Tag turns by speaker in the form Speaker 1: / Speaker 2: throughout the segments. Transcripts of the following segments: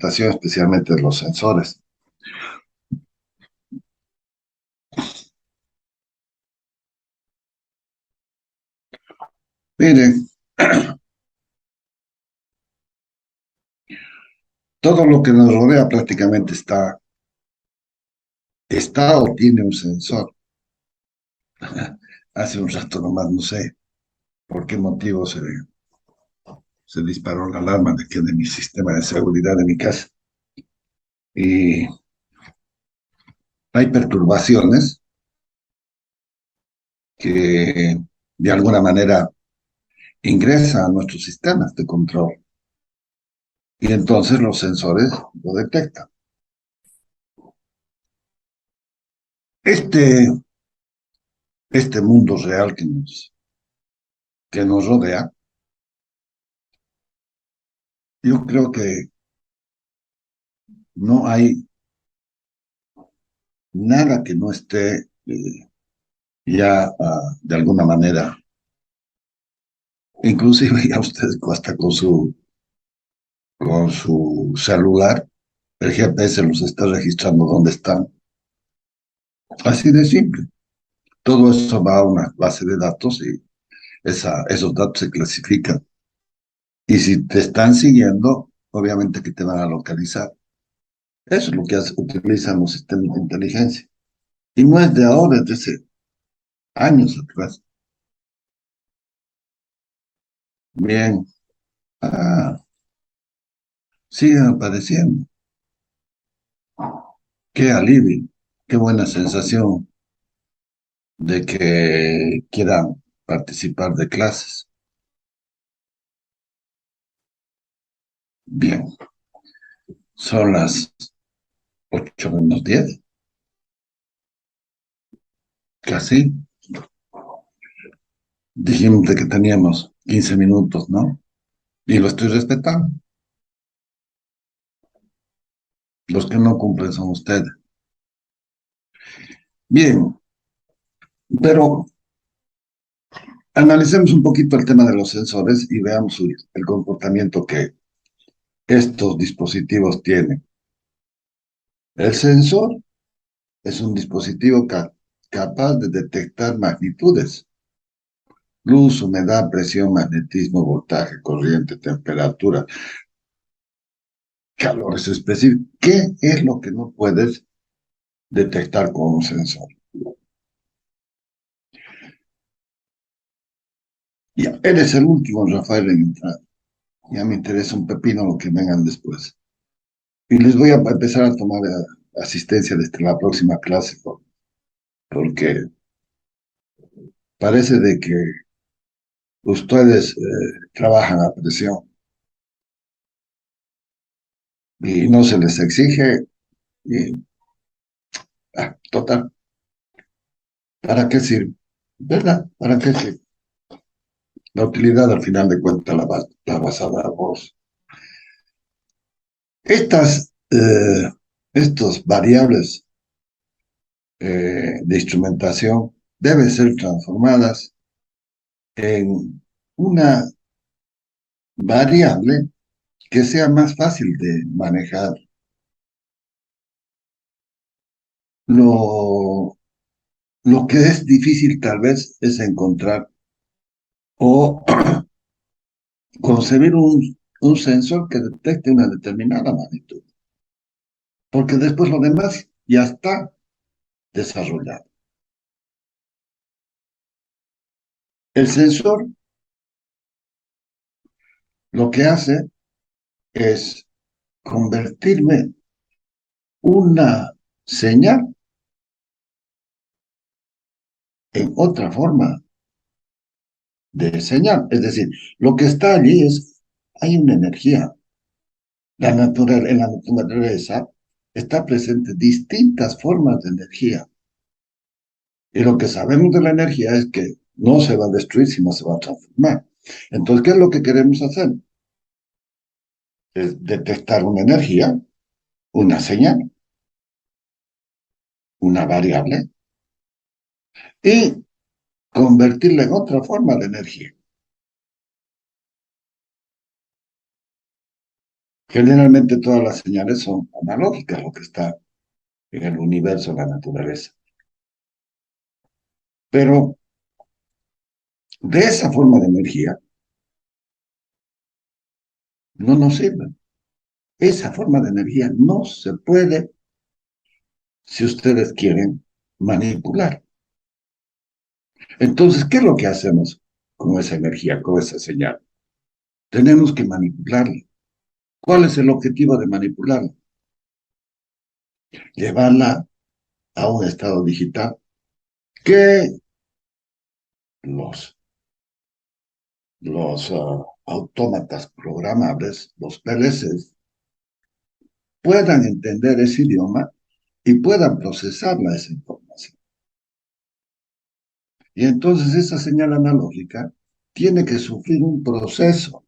Speaker 1: instrumentación, especialmente de los sensores. Miren, todo lo que nos rodea prácticamente está o tiene un sensor. Hace un rato nomás, no sé por qué motivo se disparó la alarma de mi sistema de seguridad de mi casa. Y hay perturbaciones que de alguna manera ingresan a nuestros sistemas de control y entonces los sensores lo detectan. Este, este mundo real que nos rodea, yo creo que no hay nada que no esté ya de alguna manera, inclusive ya ustedes hasta con su celular, el GPS los está registrando dónde están. Así de simple. Todo eso va a una base de datos y esos datos se clasifican. Y si te están siguiendo, obviamente que te van a localizar. Eso es lo que utilizan los sistemas de inteligencia. Y no es de ahora, es de hace años atrás. Bien, ah, siguen apareciendo. Qué alivio, qué buena sensación de que quieran participar de clases. Bien, son las 8 menos 10, casi. Dijimos de que teníamos 15 minutos, ¿no? Y lo estoy respetando. Los que no cumplen son ustedes. Bien, pero analicemos un poquito el tema de los sensores y veamos el comportamiento que estos dispositivos tienen. El sensor es un dispositivo capaz de detectar magnitudes: luz, humedad, presión, magnetismo, voltaje, corriente, temperatura, calores específicos. ¿Qué es lo que no puedes detectar con un sensor? Ya, eres el último, Rafael, en entrar. Ya me interesa un pepino lo que vengan después. Y les voy a empezar a tomar asistencia desde la próxima clase, porque parece de que ustedes trabajan a presión y no se les exige. Y, total, ¿para qué sirve? ¿Verdad? ¿Para qué sirve? La utilidad al final de cuentas la vas a dar vos. Estos variables de instrumentación deben ser transformadas en una variable que sea más fácil de manejar. Lo, lo que es difícil tal vez es encontrar o concebir un sensor que detecte una determinada magnitud, porque después lo demás ya está desarrollado. El sensor lo que hace es convertirme una señal en otra forma de señal. Es decir, lo que está allí hay una energía. En la naturaleza está presente distintas formas de energía. Y lo que sabemos de la energía es que no se va a destruir, sino se va a transformar. Entonces, ¿qué es lo que queremos hacer? Es detectar una energía, una señal, una variable, y convertirla en otra forma de energía. Generalmente todas las señales son analógicas, lo que está en el universo, la naturaleza. Pero de esa forma de energía no nos sirve. Esa forma de energía no se puede, si ustedes quieren, manipular. Entonces, ¿qué es lo que hacemos con esa energía, con esa señal? Tenemos que manipularla. ¿Cuál es el objetivo de manipularla? Llevarla a un estado digital que los, los autómatas programables, los PLCs, puedan entender ese idioma y puedan procesarla esa información. Y entonces esa señal analógica tiene que sufrir un proceso.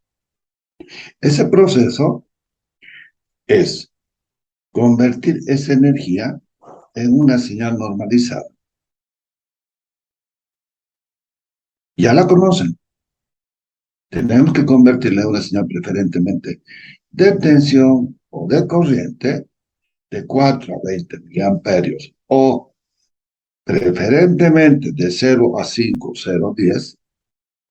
Speaker 1: Ese proceso es convertir esa energía en una señal normalizada. Ya la conocen. Tenemos que convertirla en una señal preferentemente de tensión o de corriente de 4 a 20 miliamperios o preferentemente de 0 a 5, 0 a 10.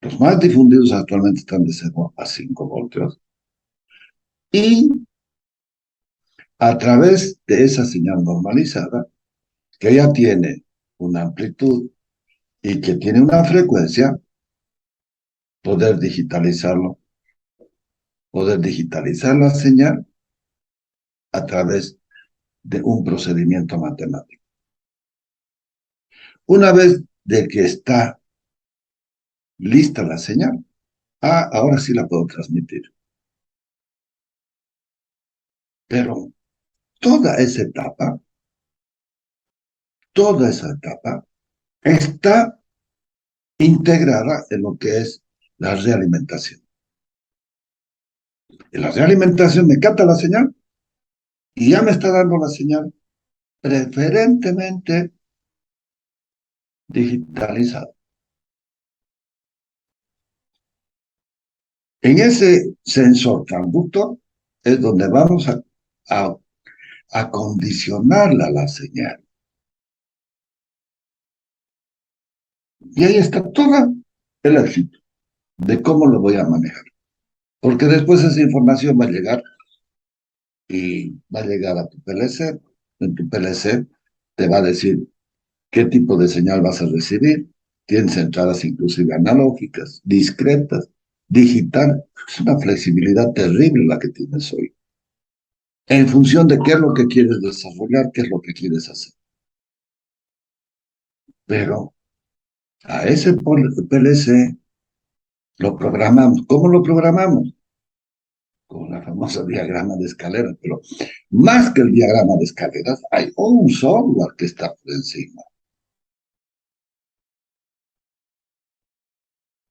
Speaker 1: Los más difundidos actualmente están de 0 a 5 voltios. Y a través de esa señal normalizada, que ya tiene una amplitud y que tiene una frecuencia, poder digitalizar la señal a través de un procedimiento matemático. Una vez de que está lista la señal, ahora sí la puedo transmitir. Pero toda esa etapa está integrada en lo que es la realimentación. En la realimentación me capta la señal y ya me está dando la señal preferentemente digitalizada. En ese sensor transductor es donde vamos a condicionarla la señal. Y ahí está todo el éxito de cómo lo voy a manejar. Porque después esa información va a llegar y va a llegar a tu PLC. En tu PLC te va a decir qué tipo de señal vas a recibir. Tienes entradas inclusive analógicas, discretas, digital. Es una flexibilidad terrible la que tienes hoy. En función de qué es lo que quieres desarrollar, qué es lo que quieres hacer. Pero a ese PLC lo programamos. ¿Cómo lo programamos? Con la famosa diagrama de escaleras. Pero más que el diagrama de escaleras, hay un software que está por encima.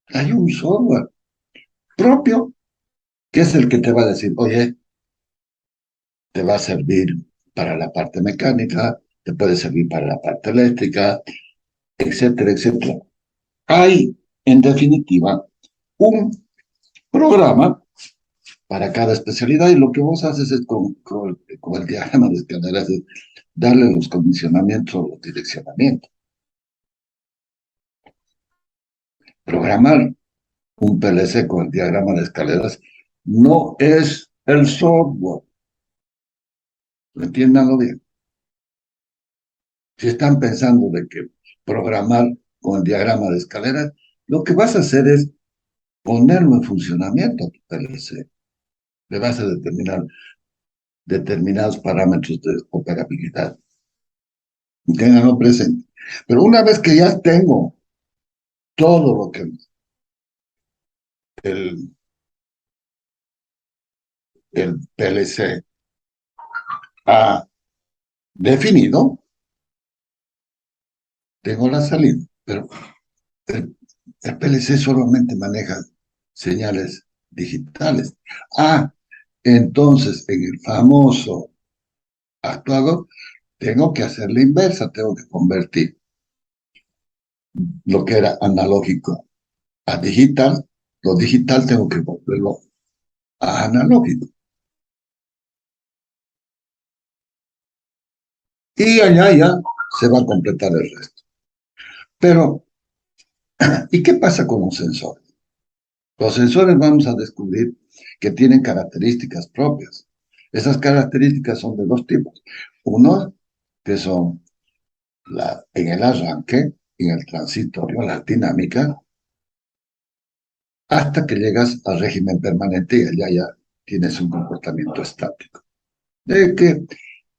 Speaker 1: Hay un software propio que es el que te va a decir, oye, te va a servir para la parte mecánica, te puede servir para la parte eléctrica, etcétera, etcétera. Hay, en definitiva, un programa para cada especialidad y lo que vos haces es con el diagrama de escaleras es darle los condicionamientos o los direccionamientos. Programar un PLC con el diagrama de escaleras no es el software. Entiéndanlo bien. Si están pensando de que programar con el diagrama de escaleras, lo que vas a hacer es ponerlo en funcionamiento a tu PLC. Le vas a determinar determinados parámetros de operabilidad. Ténganlo presente. Pero una vez que ya tengo todo lo que el, el PLC ha definido, tengo la salida. Pero el PLC solamente maneja señales digitales. Entonces en el famoso actuador tengo que hacer la inversa, tengo que convertir lo que era analógico a digital, lo digital tengo que volverlo a analógico. y allá ya se va a completar el resto. Pero, ¿y qué pasa con los sensores? Los sensores vamos a descubrir que tienen características propias. Esas características son de dos tipos. Uno, que son en el arranque, en el transitorio, la dinámica, hasta que llegas al régimen permanente y allá ya tienes un comportamiento estático. De que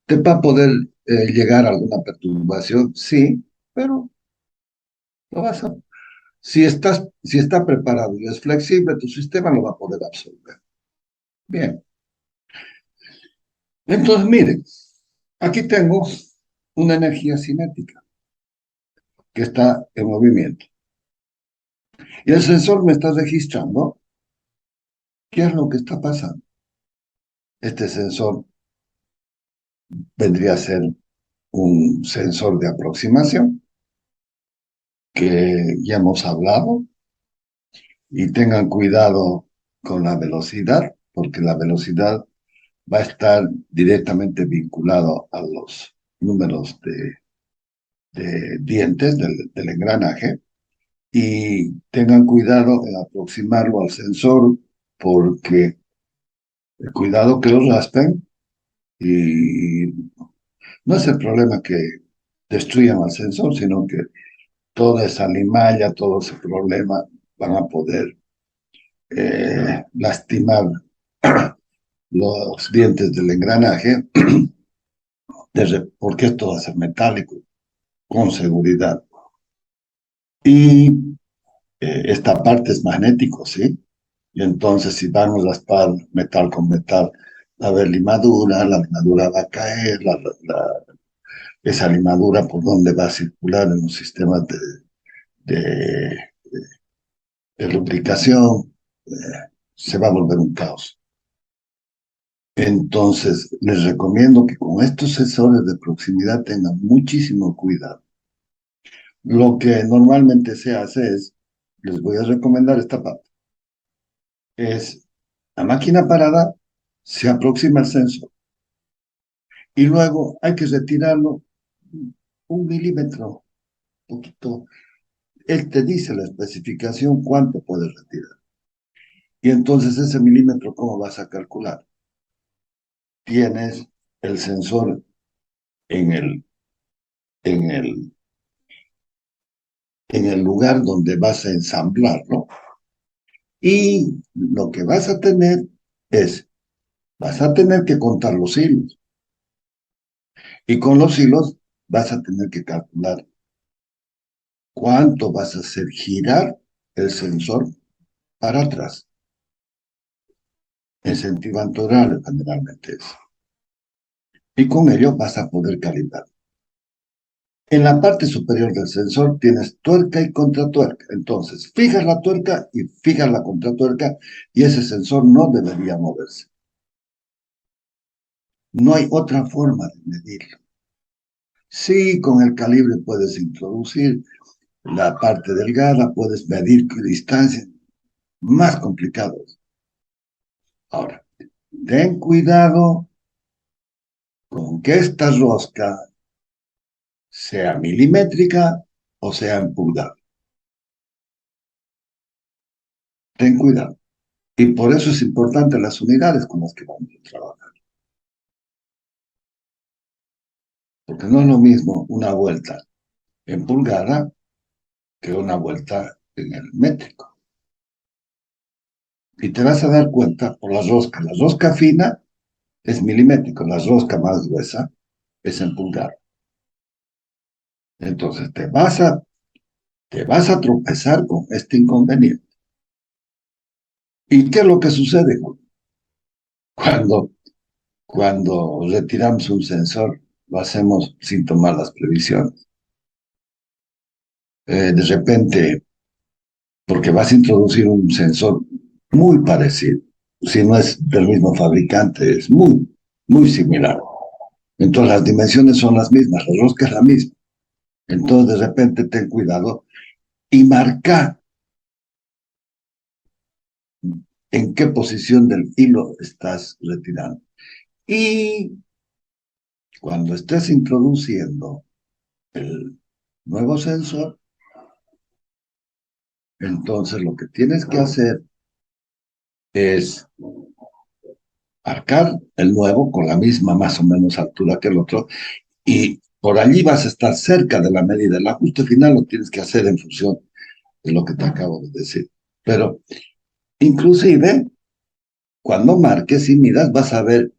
Speaker 1: te va a poder llegar a alguna perturbación, sí, pero lo vas a... Si está preparado y es flexible, tu sistema lo va a poder absorber. Bien, entonces miren, aquí tengo una energía cinética que está en movimiento. Y el sensor me está registrando qué es lo que está pasando. Este sensor vendría a ser un sensor de aproximación que ya hemos hablado, y tengan cuidado con la velocidad, porque la velocidad va a estar directamente vinculado a los números de dientes del engranaje, y tengan cuidado en aproximarlo al sensor, porque cuidado que lo raspen, y no es el problema que destruyan al sensor, sino que toda esa limalla, todo ese problema van a poder lastimar los dientes del engranaje, porque esto va a ser metálico, con seguridad. Y esta parte es magnético, ¿sí? Y entonces si vamos a raspar metal con metal, va a haber limadura, la limadura va a caer, esa limadura por donde va a circular en los sistemas de, de lubricación, se va a volver un caos. Entonces, les recomiendo que con estos sensores de proximidad tengan muchísimo cuidado. Lo que normalmente se hace es, les voy a recomendar esta parte, es la máquina parada, se aproxima al sensor y luego hay que retirarlo 1 milímetro, poquito. Él te dice la especificación cuánto puedes retirar. Y entonces ese milímetro, ¿cómo vas a calcular? Tienes el sensor en el, en el, en el lugar donde vas a ensamblarlo, y lo que vas a tener es, vas a tener que contar los hilos, y con los hilos vas a tener que calcular cuánto vas a hacer girar el sensor para atrás, en sentido antihorario generalmente es. Y con ello vas a poder calibrar. En la parte superior del sensor tienes tuerca y contratuerca. Entonces, fijas la tuerca y fijas la contratuerca, y ese sensor no debería moverse. No hay otra forma de medirlo. Sí, con el calibre puedes introducir la parte delgada, puedes medir distancia, más complicado. Ahora, ten cuidado con que esta rosca sea milimétrica o sea en pulgada. Ten cuidado. Y por eso es importante las unidades con las que vamos a trabajar. Porque no es lo mismo una vuelta en pulgada que una vuelta en el métrico. Y te vas a dar cuenta por la rosca. La rosca fina es milimétrico, la rosca más gruesa es en pulgada. Entonces te vas a tropezar con este inconveniente. ¿Y qué es lo que sucede cuando, cuando retiramos un sensor? Lo hacemos sin tomar las previsiones. De repente, porque vas a introducir un sensor muy parecido, si no es del mismo fabricante, es muy similar. Entonces las dimensiones son las mismas, la rosca es la misma. Entonces de repente ten cuidado y marca en qué posición del hilo estás retirando. Y Cuando estés introduciendo el nuevo sensor, entonces lo que tienes que hacer es marcar el nuevo con la misma más o menos altura que el otro y por allí vas a estar cerca de la medida. El ajuste final lo tienes que hacer en función de lo que te acabo de decir. Pero inclusive, cuando marques y midas, vas a ver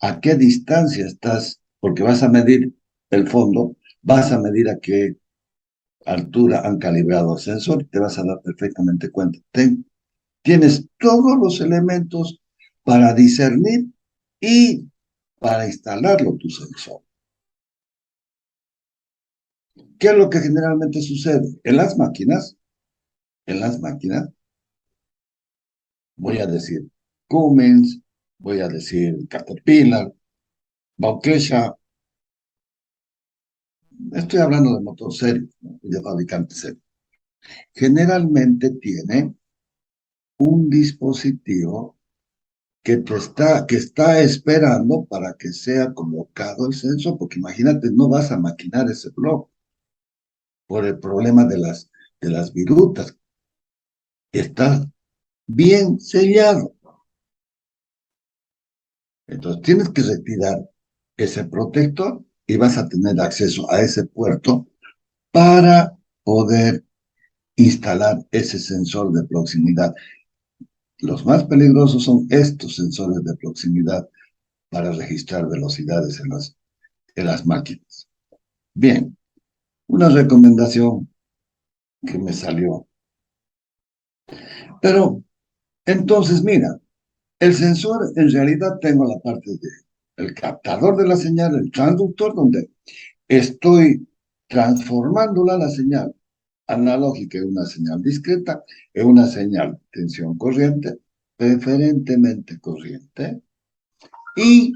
Speaker 1: a qué distancia estás, porque vas a medir el fondo, vas a medir a qué altura han calibrado el sensor y te vas a dar perfectamente cuenta. Tienes todos los elementos para discernir y para instalarlo tu sensor. ¿Qué es lo que generalmente sucede? En las máquinas, voy a decir Cummins, voy a decir Caterpillar, Waukesha, estoy hablando de motor serio, ¿no? De fabricante serio. Generalmente tiene un dispositivo que está esperando para que sea colocado el sensor, porque imagínate, no vas a maquinar ese bloque por el problema de las virutas. Está bien sellado. Entonces tienes que retirar ese protector y vas a tener acceso a ese puerto para poder instalar ese sensor de proximidad. Los más peligrosos son estos sensores de proximidad para registrar velocidades en las máquinas. Bien, una recomendación que me salió. Pero entonces, mira, el sensor en realidad tengo la parte del captador de la señal, el transductor, donde estoy transformándola la señal analógica en una señal discreta, en una señal tensión corriente, preferentemente corriente, y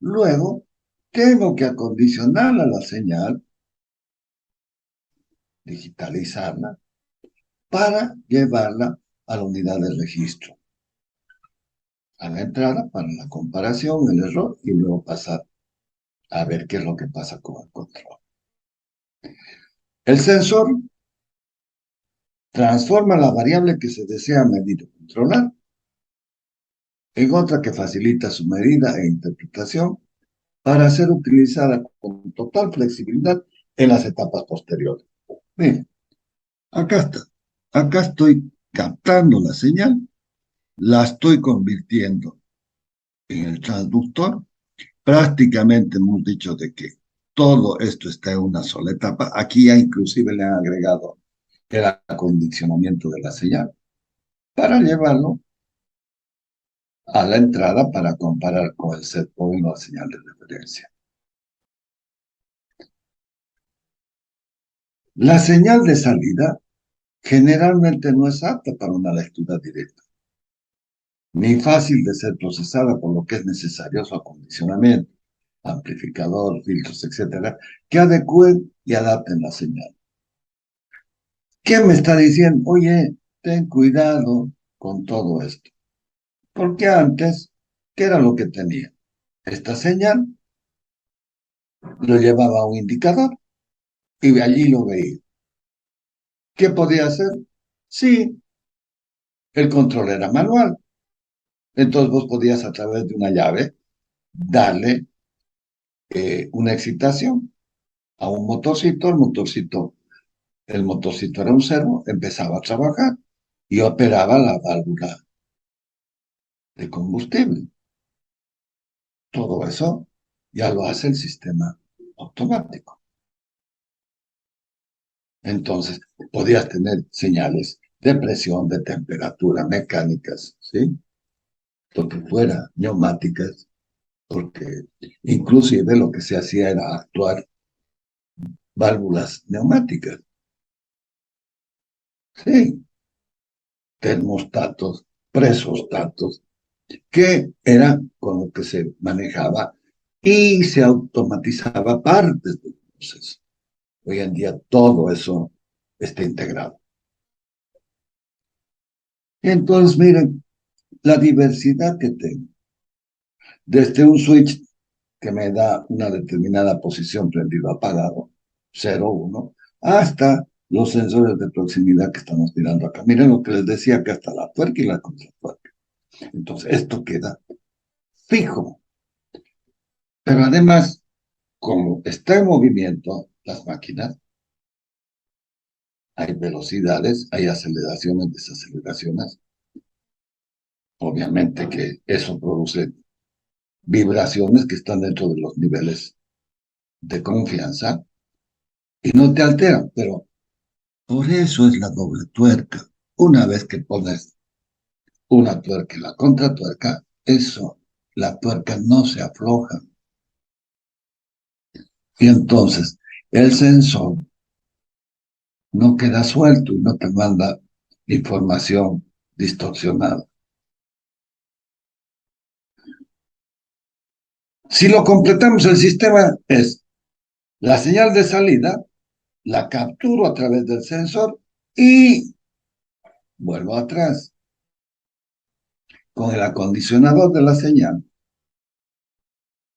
Speaker 1: luego tengo que acondicionar a la señal, digitalizarla, para llevarla a la unidad de registro, a la entrada para la comparación, el error, y luego pasar a ver qué es lo que pasa con el control. El sensor transforma la variable que se desea medir o controlar en otra que facilita su medida e interpretación para ser utilizada con total flexibilidad en las etapas posteriores. Miren, acá está. Acá estoy captando la señal, la estoy convirtiendo en el transductor. Prácticamente hemos dicho de que todo esto está en una sola etapa. Aquí ya inclusive le han agregado el acondicionamiento de la señal para llevarlo a la entrada para comparar con el set point o la señal de referencia. La señal de salida generalmente no es apta para una lectura directa, ni fácil de ser procesada, por lo que es necesario su acondicionamiento, amplificador, filtros, etcétera, que adecúen y adapten la señal. ¿Qué me está diciendo? Oye, ten cuidado con todo esto. Porque antes, ¿qué era lo que tenía? Esta señal lo llevaba a un indicador y de allí lo veía. ¿Qué podía hacer? Sí, el control era manual. Entonces vos podías a través de una llave darle una excitación a un motorcito, el motorcito era un servo, empezaba a trabajar y operaba la válvula de combustible. Todo eso ya lo hace el sistema automático. Entonces, podías tener señales de presión, de temperatura, mecánicas, ¿sí? Lo que fuera, neumáticas, porque inclusive lo que se hacía era actuar válvulas neumáticas, ¿sí? Termostatos, presostatos, que eran con lo que se manejaba y se automatizaba partes del proceso. Hoy en día todo eso está integrado. Entonces, miren, la diversidad que tengo, desde un switch que me da una determinada posición prendido apagado, 0, 1, hasta los sensores de proximidad que estamos mirando acá. Miren lo que les decía, que hasta la tuerca y la contratuerca. Entonces, esto queda fijo. Pero además, como está en movimiento las máquinas, hay velocidades, hay aceleraciones, desaceleraciones. Obviamente que eso produce vibraciones que están dentro de los niveles de confianza y no te alteran, pero por eso es la doble tuerca. Una vez que pones una tuerca y la contratuerca, eso, la tuerca no se afloja. Y entonces el sensor no queda suelto y no te manda información distorsionada. Si lo completamos, el sistema es la señal de salida, la capturo a través del sensor y vuelvo atrás con el acondicionador de la señal.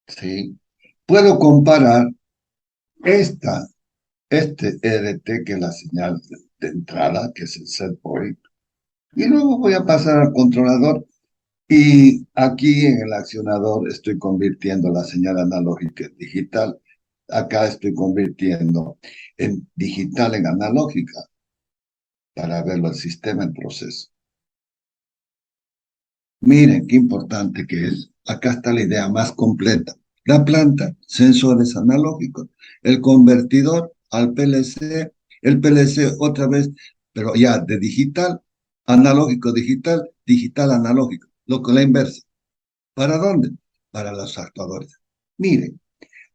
Speaker 1: ¿Sí? Puedo comparar esta, este EDT, que es la señal de entrada, que es el set point, y luego voy a pasar al controlador. Y aquí en el accionador estoy convirtiendo la señal analógica en digital. Acá estoy convirtiendo en digital en analógica para verlo el sistema en proceso. Miren qué importante que es. Acá está la idea más completa. La planta, sensores analógicos, el convertidor al PLC, el PLC otra vez, pero ya de digital, analógico, digital, digital, analógico, lo que la inversa. ¿Para dónde? Para los actuadores. Miren,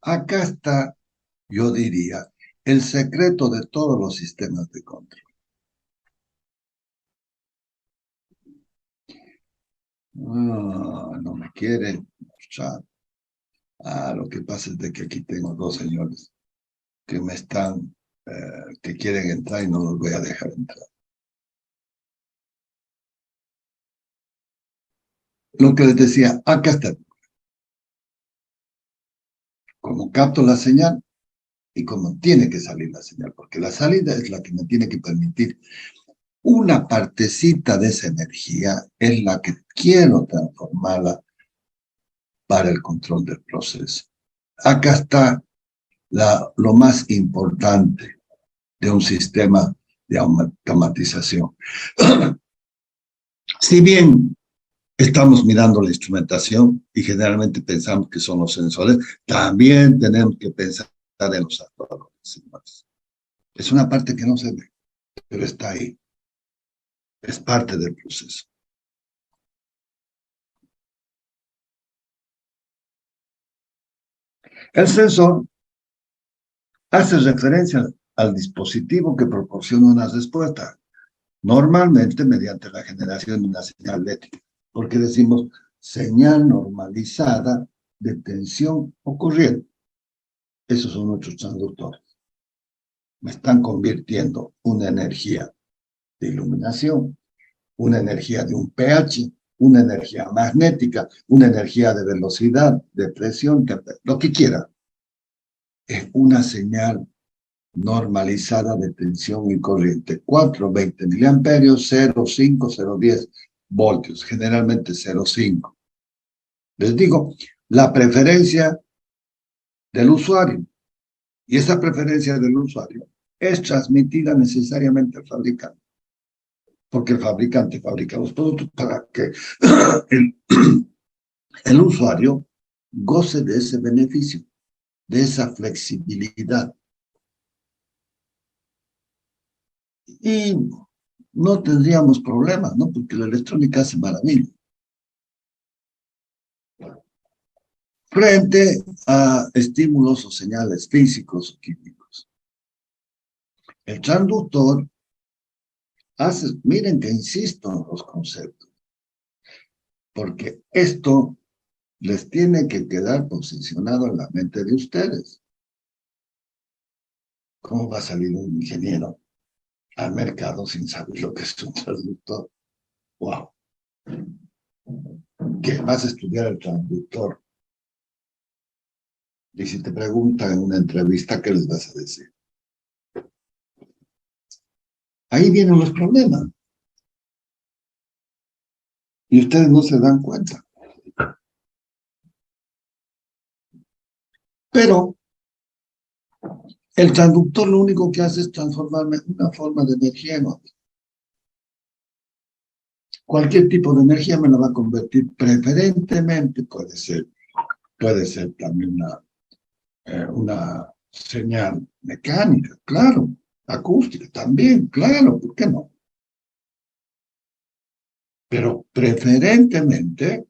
Speaker 1: acá está, yo diría, el secreto de todos los sistemas de control. No me quieren mostrar. Lo que pasa es de que aquí tengo dos señores que me están, que quieren entrar y no los voy a dejar entrar. Lo que les decía, acá está, como capto la señal y como tiene que salir la señal, porque la salida es la que me tiene que permitir. Una partecita de esa energía es la que quiero transformarla para el control del proceso. Acá está lo más importante de un sistema de automatización. Si bien estamos mirando la instrumentación y generalmente pensamos que son los sensores, también tenemos que pensar en los actuadores, señores. Es una parte que no se ve, pero está ahí. Es parte del proceso. El sensor hace referencia al dispositivo que proporciona una respuesta, normalmente mediante la generación de una señal eléctrica, porque decimos señal normalizada de tensión o corriente. Esos son nuestros transductores. Me están convirtiendo una energía de iluminación, una energía de un pH, una energía magnética, una energía de velocidad, de presión, lo que quiera. Es una señal normalizada de tensión y corriente. 420 miliamperios, 0,5, 0,10 voltios, generalmente 0,5. Les digo, la preferencia del usuario. Y esa preferencia del usuario es transmitida necesariamente al fabricante, porque el fabricante fabrica los productos para que el usuario goce de ese beneficio, de esa flexibilidad. Y no tendríamos problemas, ¿no? Porque la electrónica hace maravillas. Frente a estímulos o señales físicos o químicos. El transductor hace, miren que insisto en los conceptos, porque esto les tiene que quedar posicionado en la mente de ustedes. ¿Cómo va a salir un ingeniero al mercado sin saber lo que es un transductor? ¡Wow! ¿Qué vas a estudiar el transductor? Y si te preguntan en una entrevista, ¿qué les vas a decir? Ahí vienen los problemas. Y ustedes no se dan cuenta. Pero el transductor lo único que hace es transformarme una forma de energía en otra. Cualquier tipo de energía me la va a convertir preferentemente, puede ser también una señal mecánica, claro, acústica también, claro, ¿por qué no? Pero preferentemente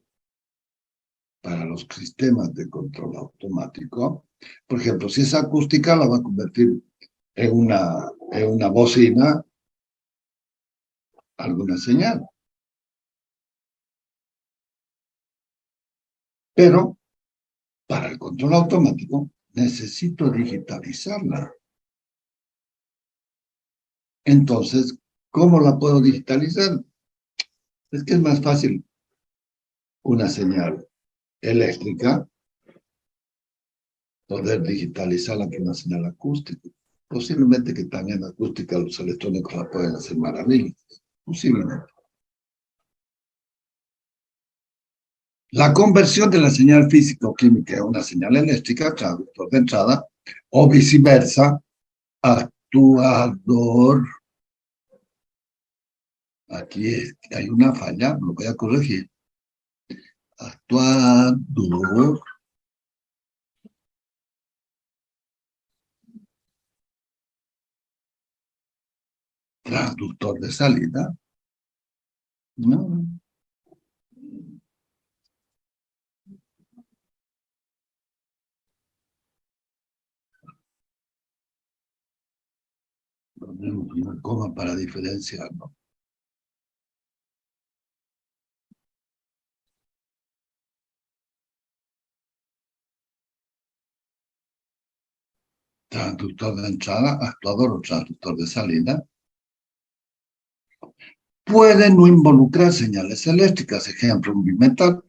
Speaker 1: para los sistemas de control automático, por ejemplo, si es acústica, la va a convertir en una bocina, alguna señal. Pero para el control automático necesito digitalizarla. Entonces, ¿cómo la puedo digitalizar? Es que es más fácil una señal eléctrica poder digitalizarla que una señal acústica. Posiblemente que también acústica los electrónicos la pueden hacer maravillas. Posiblemente. La conversión de la señal físico-química a una señal eléctrica, traductor de entrada, o viceversa, actuador. Aquí hay una falla, lo voy a corregir. Actuador, transductor de salida. No, ponemos una coma para diferenciarlo. Transductor de entrada, actuador o transductor de salida. Puede no involucrar señales eléctricas, ejemplo, un bimetal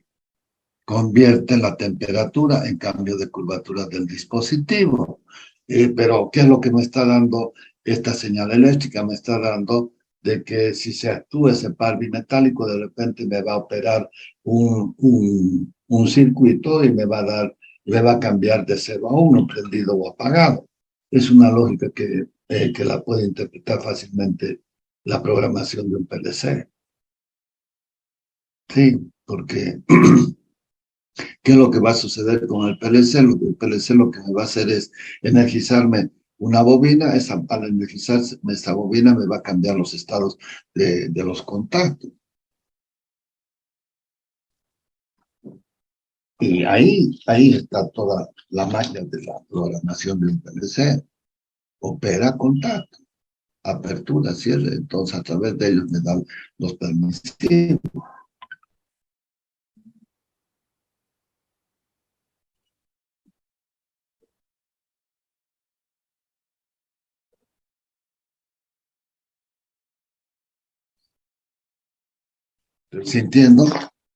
Speaker 1: convierte la temperatura en cambio de curvatura del dispositivo. Pero, ¿qué es lo que me está dando esta señal eléctrica? Me está dando de que si se actúa ese par bimetálico, de repente me va a operar un circuito y me va a cambiar de 0 a 1, prendido o apagado. Es una lógica que la puede interpretar fácilmente la programación de un PLC. Sí, porque ¿qué es lo que va a suceder con el PLC? El PLC lo que me va a hacer es energizarme una bobina, al energizarse esta bobina me va a cambiar los estados de los contactos. Y ahí está toda la magia de la programación de un PLC. Opera contacto, apertura, cierre, entonces a través de ellos me dan los permisivos. Sintiendo,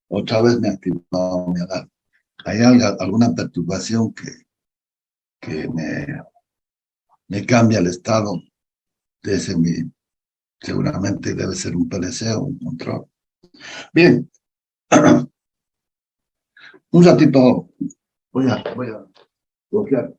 Speaker 1: otra vez me activó mi alarma. ¿Hay alguna perturbación que me cambia el estado de seguramente debe ser un PLC o un control? Bien, un ratito voy a bloquear.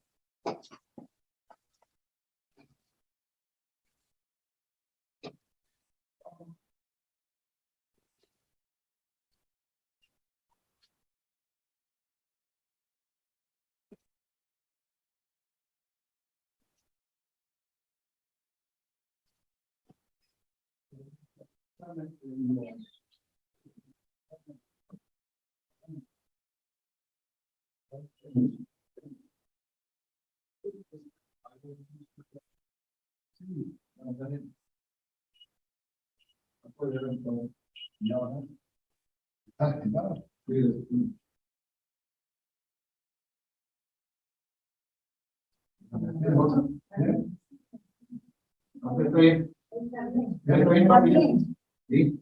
Speaker 1: Sí.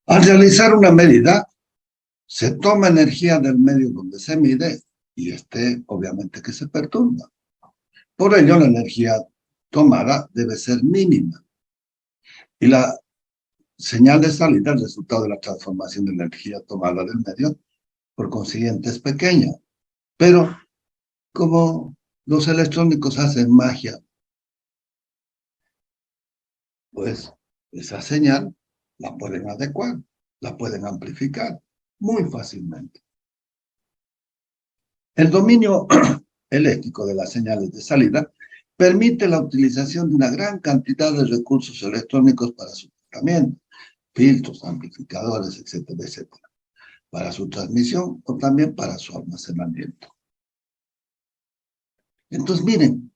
Speaker 1: Al realizar una medida, se toma energía del medio donde se mide y obviamente que se perturba. Por ello, la energía tomada debe ser mínima y la señal de salida, el resultado de la transformación de energía tomada del medio, por consiguiente es pequeña. Pero como los electrónicos hacen magia, pues esa señal la pueden adecuar, la pueden amplificar muy fácilmente. El dominio eléctrico de las señales de salida permite la utilización de una gran cantidad de recursos electrónicos para su tratamiento, filtros, amplificadores, etcétera, etcétera, para su transmisión o también para su almacenamiento. Entonces, miren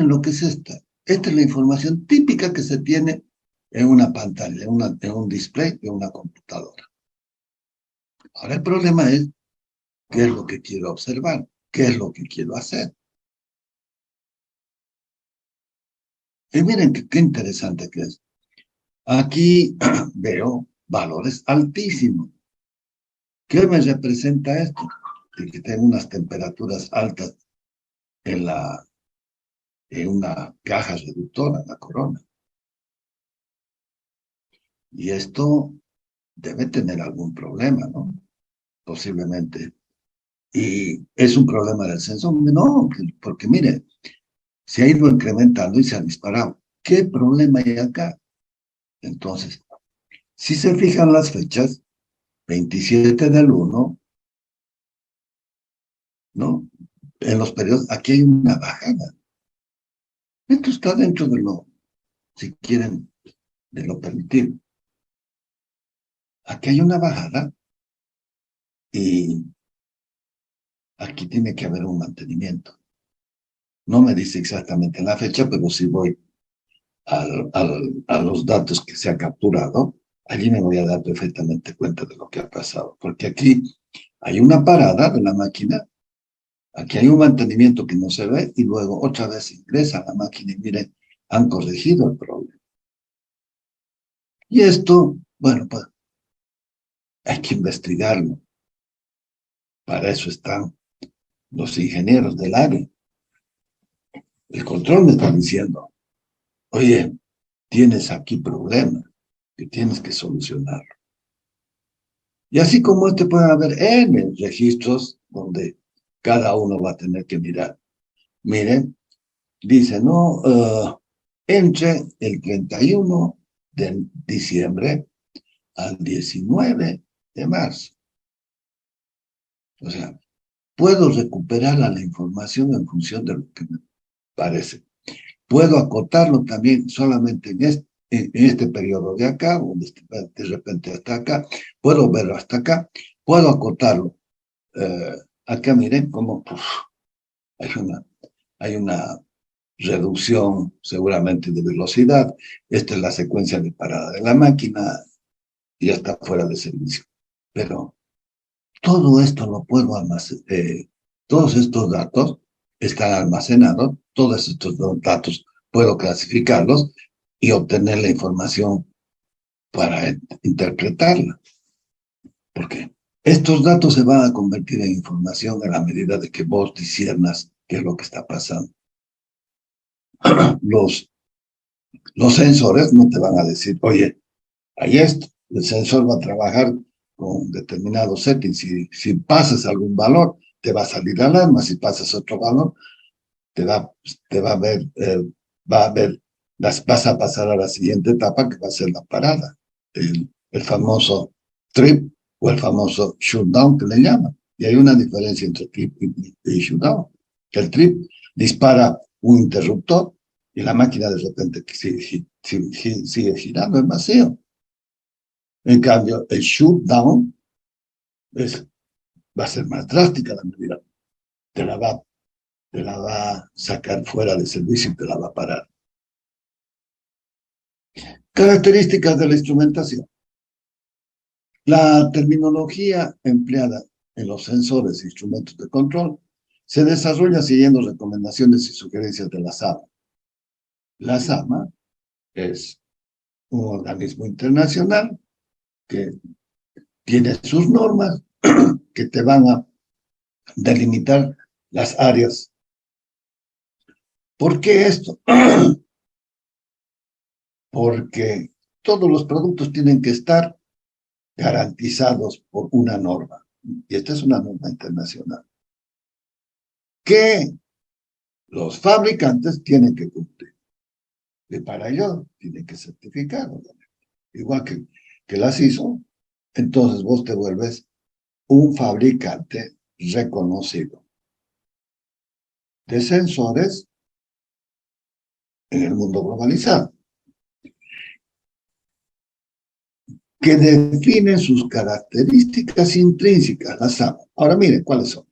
Speaker 1: lo que es esta. Esta es la información típica que se tiene en una pantalla, en un display de una computadora. Ahora el problema es, ¿qué es lo que quiero observar? ¿Qué es lo que quiero hacer? Y miren qué interesante que es. Aquí veo valores altísimos. ¿Qué me representa esto? Que tengo unas temperaturas altas en una caja reductora, la corona. Y esto debe tener algún problema, ¿no? Posiblemente. Y es un problema del sensor. No, porque mire, se ha ido incrementando y se ha disparado. ¿Qué problema hay acá? Entonces, si se fijan las fechas, 27 del 1, ¿no? En los periodos, aquí hay una bajada. Esto está dentro de lo, si quieren, de lo permitido. Aquí hay una bajada y aquí tiene que haber un mantenimiento. No me dice exactamente la fecha, pero si voy a los datos que se ha capturado, allí me voy a dar perfectamente cuenta de lo que ha pasado. Porque aquí hay una parada de la máquina, aquí hay un mantenimiento que no se ve y luego otra vez ingresa a la máquina y miren, han corregido el problema. Y esto, bueno, pues hay que investigarlo. Para eso están los ingenieros del área. El control me está diciendo, oye, tienes aquí problemas que tienes que solucionar. Y así como puede haber N registros donde cada uno va a tener que mirar. Miren, dice, no, entre el 31 de diciembre al 19 de marzo. O sea, puedo recuperar la información en función de lo que me parece. Puedo acotarlo también solamente en este periodo de acá, o de repente hasta acá. Puedo verlo hasta acá. Puedo acotarlo. Acá miren cómo hay una reducción seguramente de velocidad. Esta es la secuencia de parada de la máquina y ya está fuera de servicio. Pero todo esto lo puedo almacenar. Todos estos datos están almacenados. Todos estos datos puedo clasificarlos y obtener la información para interpretarla. Porque estos datos se van a convertir en información a la medida de que vos disiernas qué es lo que está pasando. Los sensores no te van a decir, oye, hay esto. El sensor va a trabajar con determinados settings. Si pasas algún valor, te va a salir alarma. Si pasas otro valor, vas a pasar a la siguiente etapa, que va a ser la parada. El famoso trip o el famoso shutdown que le llaman. Y hay una diferencia entre trip y shutdown. El trip dispara un interruptor y la máquina de repente sigue girando en vacío. En cambio, el shutdown va a ser más drástica la medida. Te la va a sacar fuera de servicio y te la va a parar. Características de la instrumentación. La terminología empleada en los sensores e instrumentos de control se desarrolla siguiendo recomendaciones y sugerencias de la SAMA. La SAMA es un organismo internacional que tiene sus normas que te van a delimitar las áreas. ¿Por qué esto? Porque todos los productos tienen que estar garantizados por una norma. Y esta es una norma internacional que los fabricantes tienen que cumplir. Y para ello tienen que certificar, obviamente. Igual que las ISO, entonces vos te vuelves un fabricante reconocido de sensores en el mundo globalizado, que definen sus características intrínsecas, las SAM. Ahora miren cuáles son.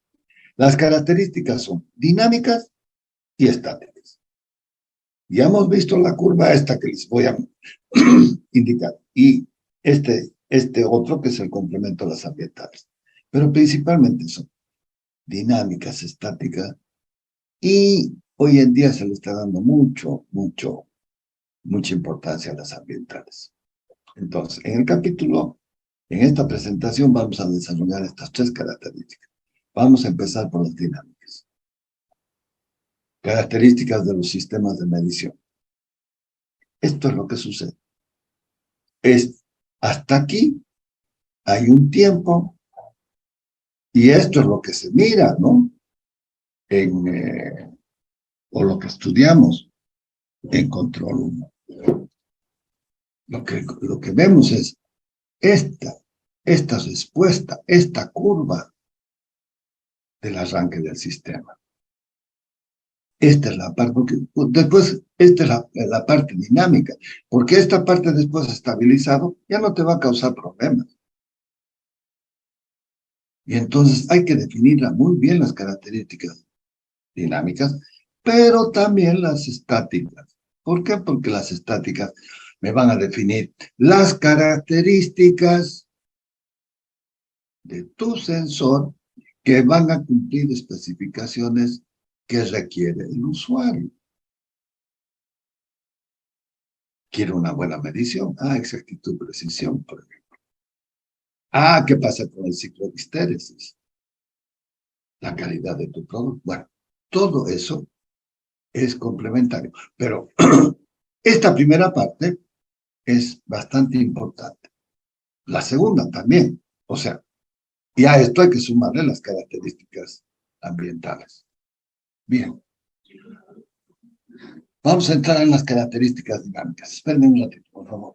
Speaker 1: Las características son dinámicas y estáticas. Ya hemos visto la curva esta que les voy a indicar. Y este otro que es el complemento de las ambientales. Pero principalmente son dinámicas, estáticas, y hoy en día se le está dando mucha importancia a las ambientales. Entonces, en esta presentación vamos a desarrollar estas tres características. Vamos a empezar por las dinámicas. Características de los sistemas de medición. Esto es lo que sucede. Hasta aquí hay un tiempo y esto es lo que se mira, ¿no? O lo que estudiamos en control 1. Lo que vemos es esta respuesta, esta curva del arranque del sistema. Esta es la parte, porque después esta es la parte dinámica, porque esta parte después estabilizado ya no te va a causar problemas. Y entonces hay que definirla muy bien las características dinámicas, pero también las estáticas. ¿Por qué? Porque las estáticas me van a definir las características de tu sensor que van a cumplir especificaciones que requiere el usuario. Quiero una buena medición. Exactitud, precisión, por ejemplo. ¿Qué pasa con el ciclo de histéresis? La calidad de tu producto. Bueno, todo eso es complementario. Pero esta primera parte es bastante importante. La segunda también. O sea, y a esto hay que sumarle las características ambientales. Bien. Vamos a entrar en las características dinámicas. Espérenme un ratito, por favor.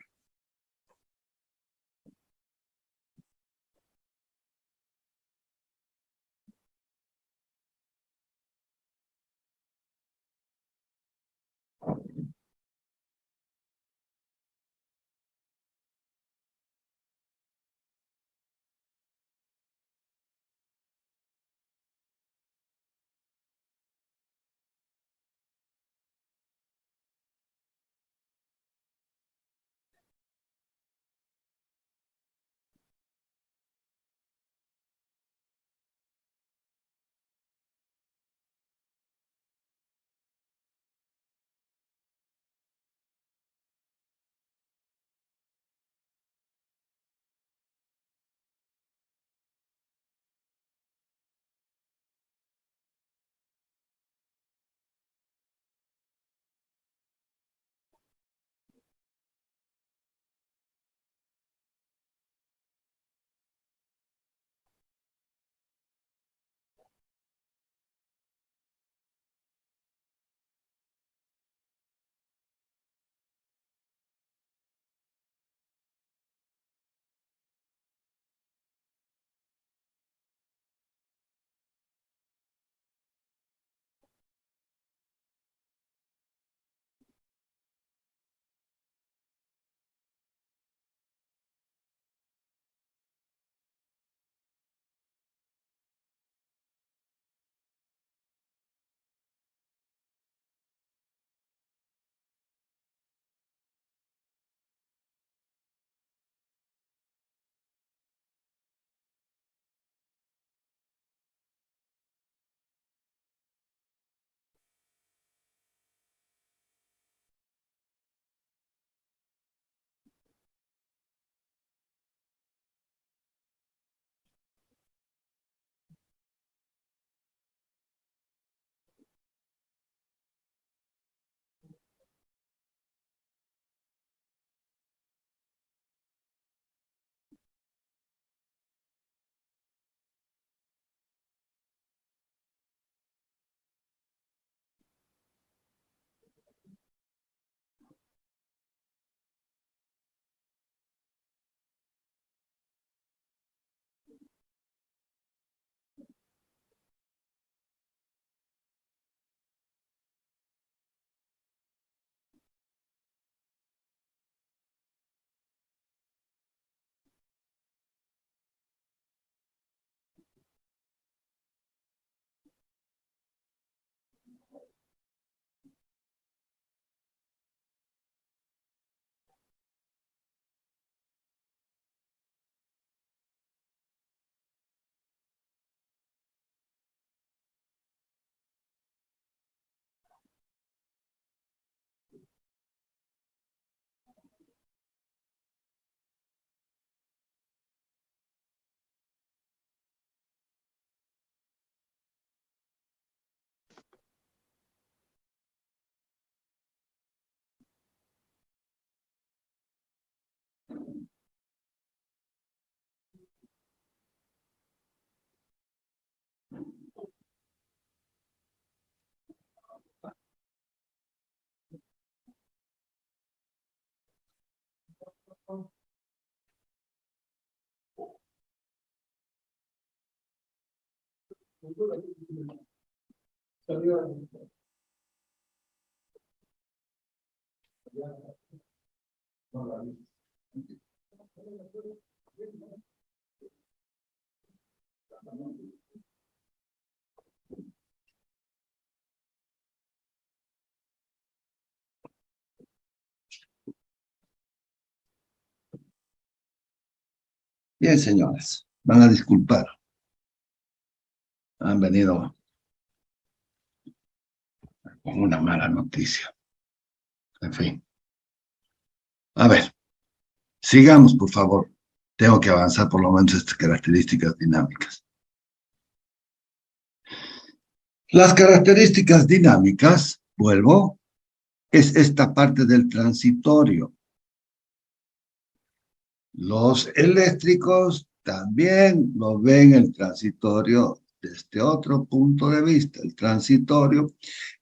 Speaker 1: Bien, señores, van a disculpar. Han venido con una mala noticia. En fin. A ver, sigamos, por favor. Tengo que avanzar por lo menos estas características dinámicas. Las características dinámicas, vuelvo, es esta parte del transitorio. Los eléctricos también lo ven el transitorio desde otro punto de vista. El transitorio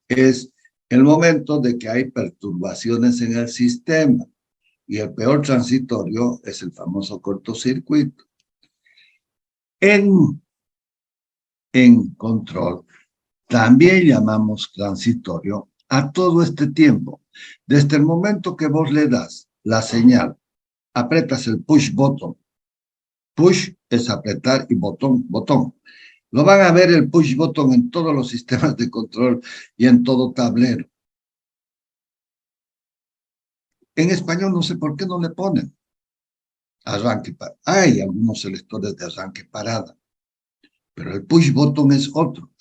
Speaker 1: es el momento de que hay perturbaciones en el sistema y el peor transitorio es el famoso cortocircuito. En control también llamamos transitorio a todo este tiempo. Desde el momento que vos le das la señal, apretas el push button. Push es apretar y botón, botón. Lo van a ver el push button en todos los sistemas de control y en todo tablero. En español no sé por qué no le ponen arranque. Hay algunos selectores de arranque parada, pero el push button es otro.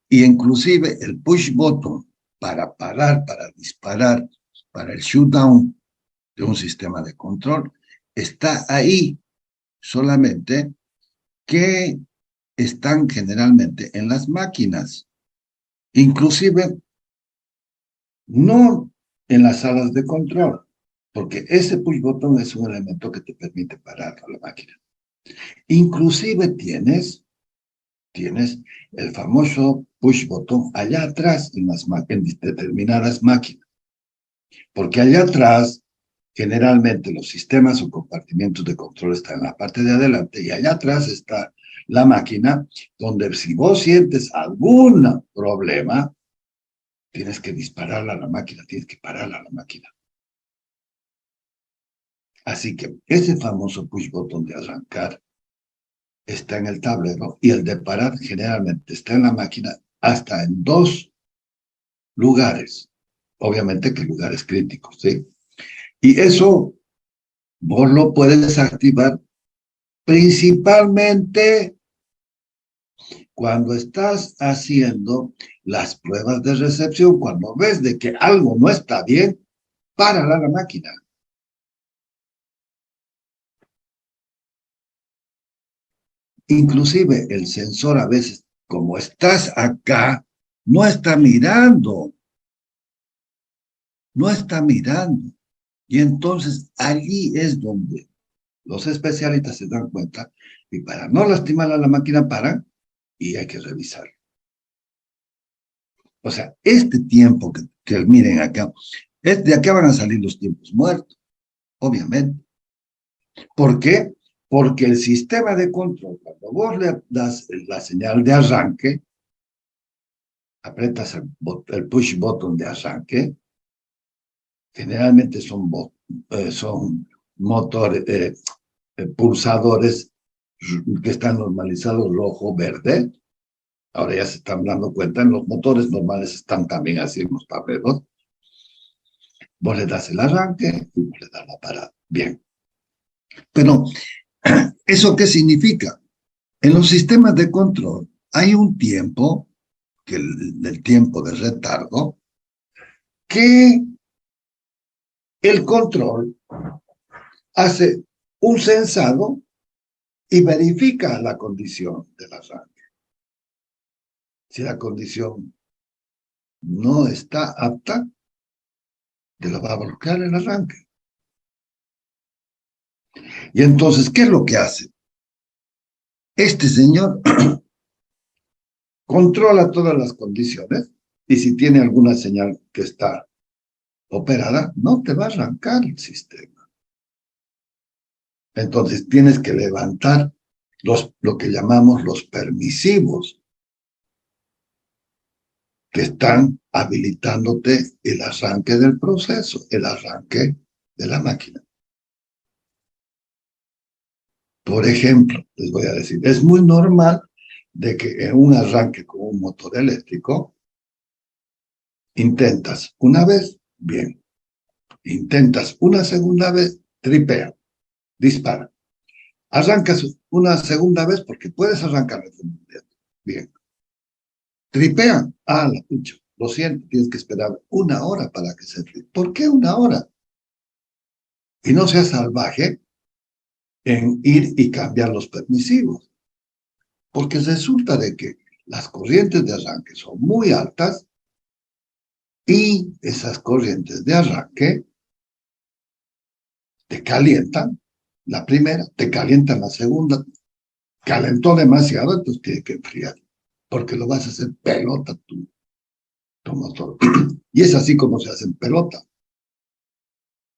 Speaker 1: Y inclusive el push button para parar, para disparar, para el shutdown de un sistema de control, está ahí, solamente que están generalmente en las máquinas, inclusive no en las salas de control, porque ese push button es un elemento que te permite parar a la máquina. Inclusive tienes el famoso push button allá atrás en determinadas máquinas, porque allá atrás generalmente los sistemas o compartimentos de control están en la parte de adelante y allá atrás está la máquina, donde si vos sientes algún problema, tienes que dispararla a la máquina, tienes que pararla a la máquina. Así que ese famoso push button de arrancar está en el tablero y el de parar generalmente está en la máquina hasta en 2 lugares. Obviamente que lugares críticos, ¿sí? Y eso vos lo puedes activar principalmente cuando estás haciendo las pruebas de recepción, cuando ves de que algo no está bien, párala la máquina. Inclusive el sensor a veces, como estás acá, no está mirando. No está mirando. Y entonces allí es donde los especialistas se dan cuenta y para no lastimar a la máquina paran y hay que revisar. O sea, este tiempo que miren acá, de acá van a salir los tiempos muertos, obviamente. ¿Por qué? Porque el sistema de control, cuando vos le das la señal de arranque, apretas el push button de arranque, generalmente son motores, pulsadores que están normalizados rojo-verde. Ahora ya se están dando cuenta, en los motores normales están también así en los tableros. Vos le das el arranque y vos le das la parada. Bien. Pero, ¿eso qué significa? En los sistemas de control hay un tiempo, que el tiempo de retardo, que el control hace un sensado y verifica la condición del arranque. Si la condición no está apta, te lo va a bloquear el arranque. Y entonces, ¿qué es lo que hace? Este señor controla todas las condiciones y si tiene alguna señal que está operada, no te va a arrancar el sistema. Entonces tienes que levantar lo que llamamos los permisivos que están habilitándote el arranque del proceso, el arranque de la máquina. Por ejemplo, les voy a decir, es muy normal de que en un arranque con un motor eléctrico, intentas una vez, bien, intentas una segunda vez, tripea, dispara. Arrancas una segunda vez porque puedes arrancar de inmediato. Bien. Tripean. Ah, la pucha. Lo siento, tienes que esperar 1 hora para que se tripee. ¿Por qué 1 hora? Y no seas salvaje en ir y cambiar los permisivos. Porque resulta de que las corrientes de arranque son muy altas y esas corrientes de arranque te calientan la primera, te calientan la segunda, calentó demasiado, entonces tiene que enfriar, porque lo vas a hacer pelota tu motor. Y es así como se hacen pelota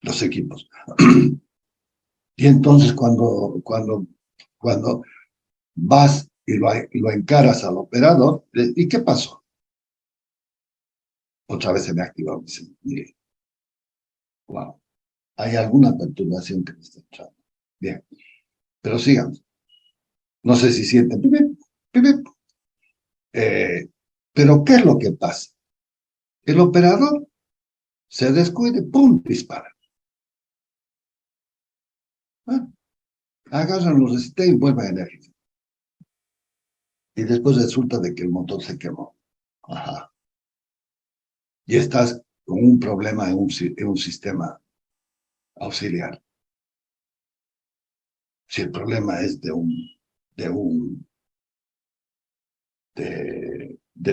Speaker 1: los equipos. Y entonces cuando vas y lo encaras al operador, ¿y qué pasó? Otra vez se me activó, dice, mire, wow, hay alguna perturbación que me está entrando. Bien, pero sigamos. No sé si sienten, pipip, pipip. Pero ¿qué es lo que pasa? El operador se descuide, ¡pum!, dispara. Bueno, agarran los resistores y vuelven a energizar. Y después resulta de que el motor se quemó. Ajá. Y estás con un problema en un sistema auxiliar. Si el problema es del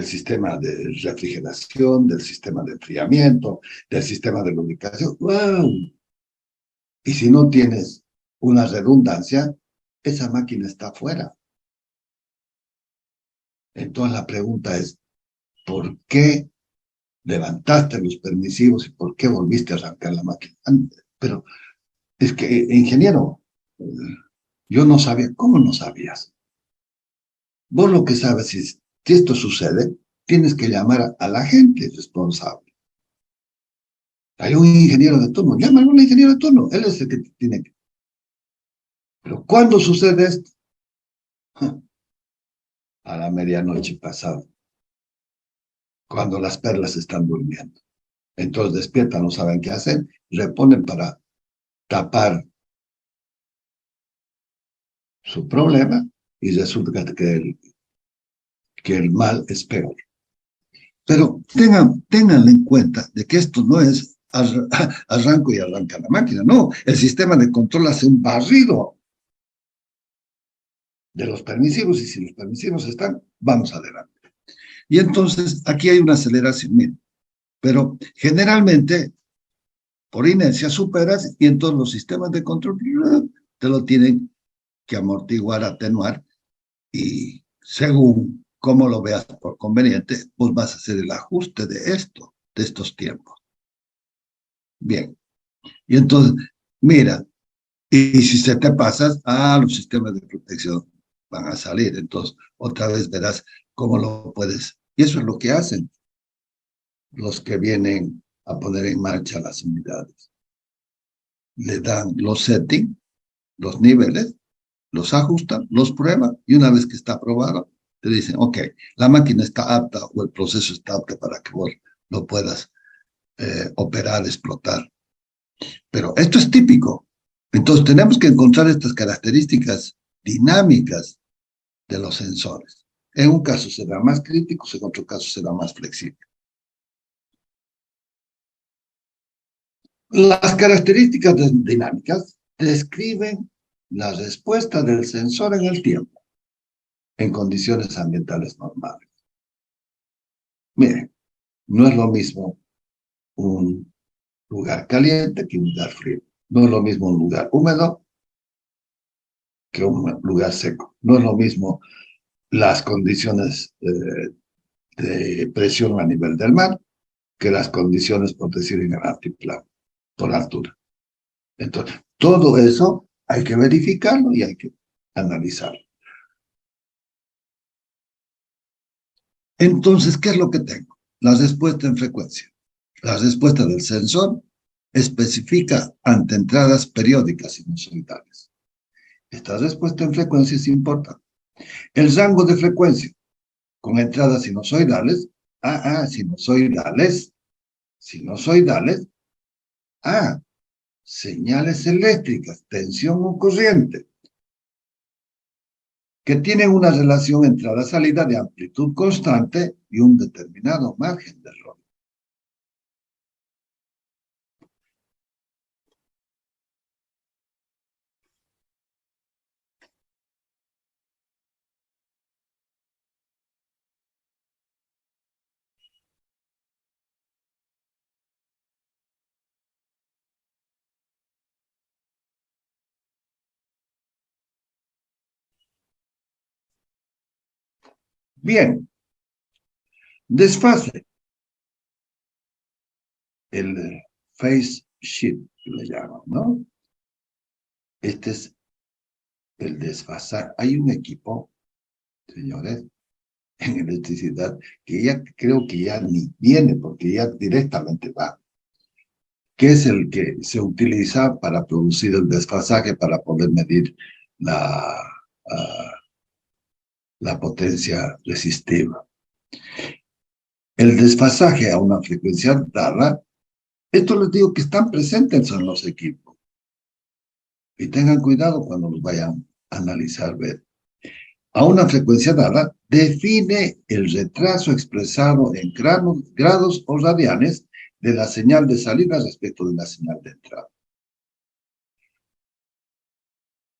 Speaker 1: sistema de refrigeración, del sistema de enfriamiento, del sistema de lubricación, ¡wow! Y si no tienes una redundancia, esa máquina está afuera. Entonces la pregunta es, ¿por qué levantaste los permisivos y por qué volviste a arrancar la máquina? Pero es que, ingeniero, yo no sabía. ¿Cómo no sabías? Vos lo que sabes es, si esto sucede, tienes que llamar a la gente responsable. Hay un ingeniero de turno, llámalo a un ingeniero de turno, él es el que tiene que... Pero ¿cuándo sucede esto? A la medianoche pasada, cuando las perlas están durmiendo. Entonces despiertan, no saben qué hacer, reponen para tapar su problema y resulta que el mal es peor. Pero tengan en cuenta de que esto no es arranco y arranca la máquina, no, el sistema de control hace un barrido de los permisivos y si los permisivos están, vamos adelante. Y entonces aquí hay una aceleración, miren, pero generalmente por inercia superas y entonces los sistemas de control te lo tienen que amortiguar, atenuar y según cómo lo veas por conveniente, pues vas a hacer el ajuste de estos tiempos. Bien, y entonces, mira, y si se te pasas, los sistemas de protección van a salir, entonces otra vez verás cómo lo puedes. Y eso es lo que hacen los que vienen a poner en marcha las unidades. Le dan los settings, los niveles, los ajustan, los prueban y una vez que está aprobado, te dicen, ok, la máquina está apta o el proceso está apto para que vos lo puedas operar, explotar. Pero esto es típico. Entonces tenemos que encontrar estas características dinámicas de los sensores. En un caso será más crítico, en otro caso será más flexible. Las características dinámicas describen la respuesta del sensor en el tiempo, en condiciones ambientales normales. Miren, no es lo mismo un lugar caliente que un lugar frío. No es lo mismo un lugar húmedo que un lugar seco. No es lo mismo las condiciones de presión a nivel del mar que las condiciones, por decir, en el altiplano, por altura. Entonces, todo eso hay que verificarlo y hay que analizarlo. Entonces, ¿qué es lo que tengo? la respuesta en frecuencia. La respuesta del sensor especifica ante entradas periódicas sinusoidales. Esta respuesta en frecuencia es importante. El rango de frecuencia con entradas sinusoidales, sinusoidales, señales eléctricas, tensión o corriente, que tienen una relación entrada-salida de amplitud constante y un determinado margen de error. Bien, desfase. El phase shift, le llaman, ¿no? Este es el desfasar. Hay un equipo, señores, en electricidad, que ya creo que ya ni viene, porque ya directamente va, que es el que se utiliza para producir el desfasaje, para poder medir la potencia resistiva. El desfasaje a una frecuencia dada, esto les digo que están presentes en los equipos. Y tengan cuidado cuando los vayan a analizar, ver. A una frecuencia dada, define el retraso expresado en grados o radianes de la señal de salida respecto de la señal de entrada.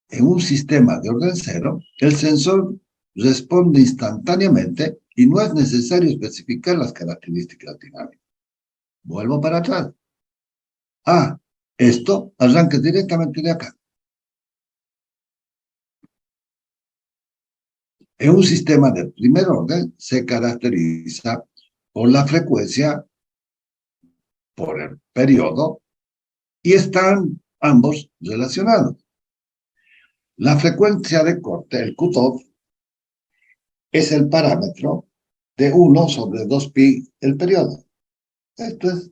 Speaker 1: En un sistema de orden cero, el sensor responde instantáneamente y no es necesario especificar las características dinámicas. Vuelvo para atrás. Esto arranca directamente de acá. En un sistema de primer orden se caracteriza por la frecuencia, por el periodo, y están ambos relacionados. La frecuencia de corte, el cutoff, es el parámetro de 1 sobre 2pi el periodo. Esto es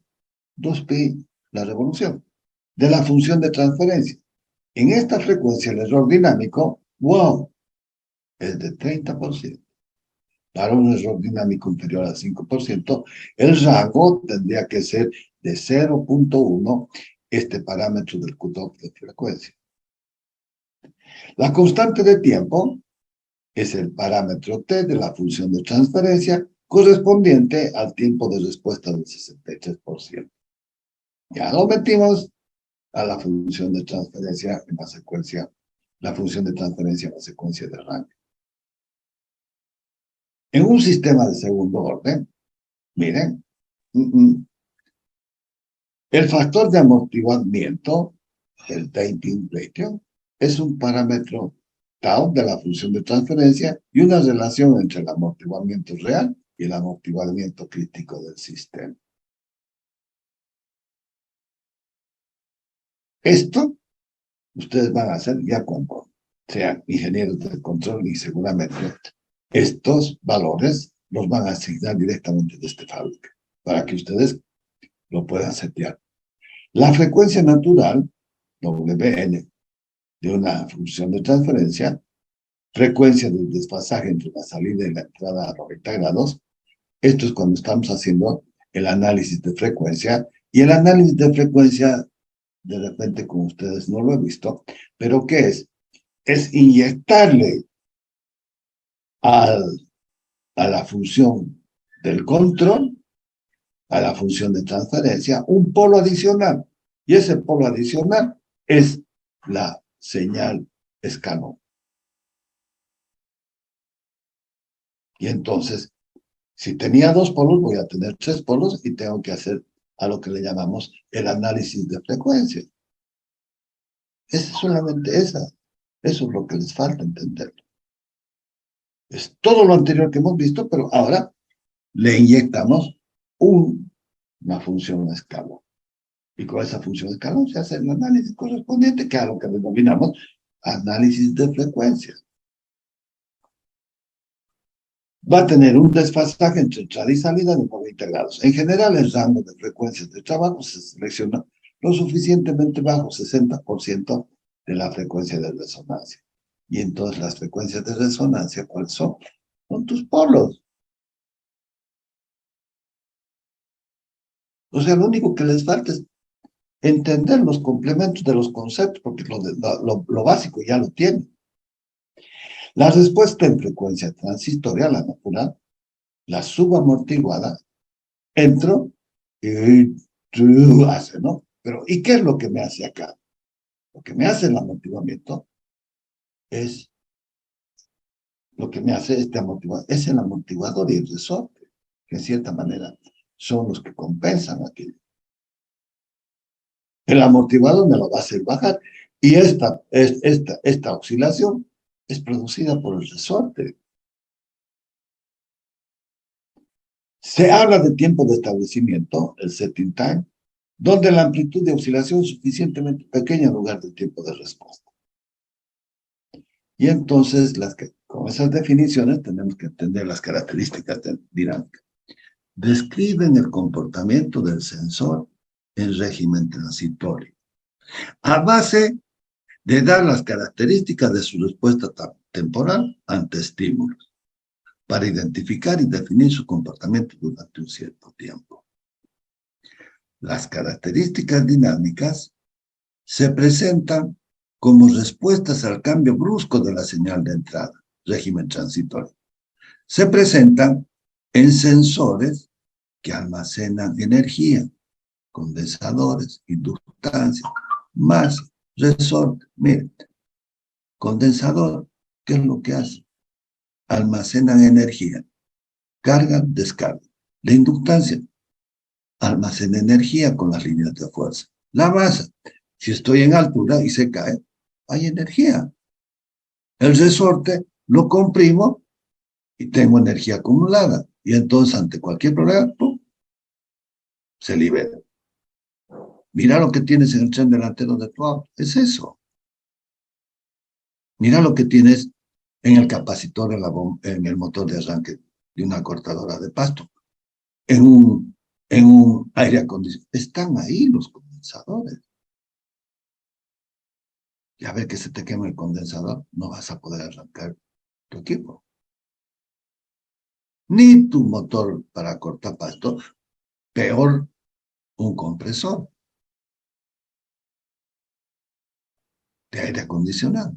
Speaker 1: 2pi la revolución de la función de transferencia. En esta frecuencia el error dinámico, es de 30%. Para un error dinámico inferior al 5%, el rango tendría que ser de 0.1, este parámetro del cutoff de frecuencia. La constante de tiempo es el parámetro t de la función de transferencia correspondiente al tiempo de respuesta del 63%. Ya lo metimos a la función de transferencia en la secuencia, la función de transferencia en la secuencia de rango. En un sistema de segundo orden, miren, el factor de amortiguamiento, el damping ratio, es un parámetro tau de la función de transferencia y una relación entre el amortiguamiento real y el amortiguamiento crítico del sistema. Esto ustedes van a hacer ya cuando sean ingenieros de control y seguramente estos valores los van a asignar directamente desde fábrica para que ustedes lo puedan setear. La frecuencia natural, Wn, de una función de transferencia, frecuencia del desfasaje entre la salida y la entrada a 90 grados, esto es cuando estamos haciendo el análisis de frecuencia, y el análisis de frecuencia, de repente con ustedes no lo he visto, pero ¿qué es? Es inyectarle a la función del control, a la función de transferencia, un polo adicional. Y ese polo adicional es la señal escalón. Y entonces, si tenía 2 polos, voy a tener 3 polos y tengo que hacer a lo que le llamamos el análisis de frecuencia. Es solamente esa. Eso es lo que les falta entender. Es todo lo anterior que hemos visto, pero ahora le inyectamos una función escalón. Y con esa función escalón se hace el análisis correspondiente, que es a lo que denominamos análisis de frecuencia. va a tener un desfasaje entre entrada y salida de 90 grados. En general, el rango de frecuencias de trabajo se selecciona lo suficientemente bajo, 60% de la frecuencia de resonancia. Y entonces las frecuencias de resonancia, ¿cuáles son? Son tus polos. O sea, lo único que les falta es entender los complementos de los conceptos, porque lo básico ya lo tienen. La respuesta en frecuencia transistorial, la natural, la subamortiguada, entro y hace, ¿no? Pero, ¿y qué es lo que me hace acá? Lo que me hace el amortiguamiento es, lo que me hace este amortiguador, es el amortiguador y el resorte, que en cierta manera son los que compensan aquello. El amortiguador me lo va a hacer bajar, y esta oscilación es producida por el resorte. Se habla de tiempo de establecimiento, el setting time, donde la amplitud de oscilación es suficientemente pequeña en lugar del tiempo de respuesta. Y entonces, con esas definiciones, tenemos que entender las características dinámicas. Describen el comportamiento del sensor en régimen transitorio, a base de dar las características de su respuesta temporal ante estímulos, para identificar y definir su comportamiento durante un cierto tiempo. Las características dinámicas se presentan como respuestas al cambio brusco de la señal de entrada, régimen transitorio. Se presentan en sensores que almacenan energía, condensadores, inductancias, masa, resorte. Miren, condensador, ¿qué es lo que hace? Almacenan energía, cargan, descargan. La inductancia almacena energía con las líneas de fuerza. La masa, si estoy en altura y se cae, hay energía. El resorte lo comprimo y tengo energía acumulada. Y entonces, ante cualquier problema, ¡pum!, se libera. Mira lo que tienes en el tren delantero de tu auto. Es eso. Mira lo que tienes en el capacitor, en el motor de arranque de una cortadora de pasto, en un aire acondicionado. Están ahí los condensadores. Ya ves que se te quema el condensador, no vas a poder arrancar tu equipo. Ni tu motor para cortar pasto, peor un compresor de aire acondicionado.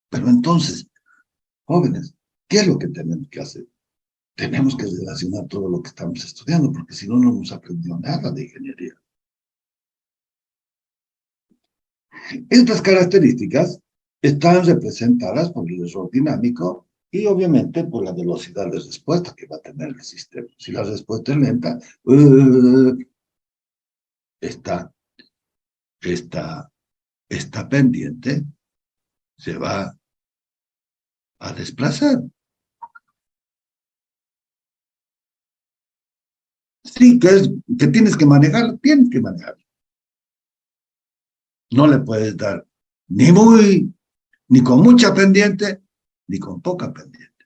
Speaker 1: Pero entonces, jóvenes, ¿qué es lo que tenemos que hacer? Tenemos que relacionar todo lo que estamos estudiando, porque si no, no hemos aprendido nada de ingeniería. Estas características están representadas por el error dinámico y obviamente por la velocidad de respuesta que va a tener el sistema. Si la respuesta es lenta, esta pendiente se va a desplazar. Sí, que tienes que manejarlo, tienes que manejarlo. No le puedes dar ni con mucha pendiente, ni con poca pendiente.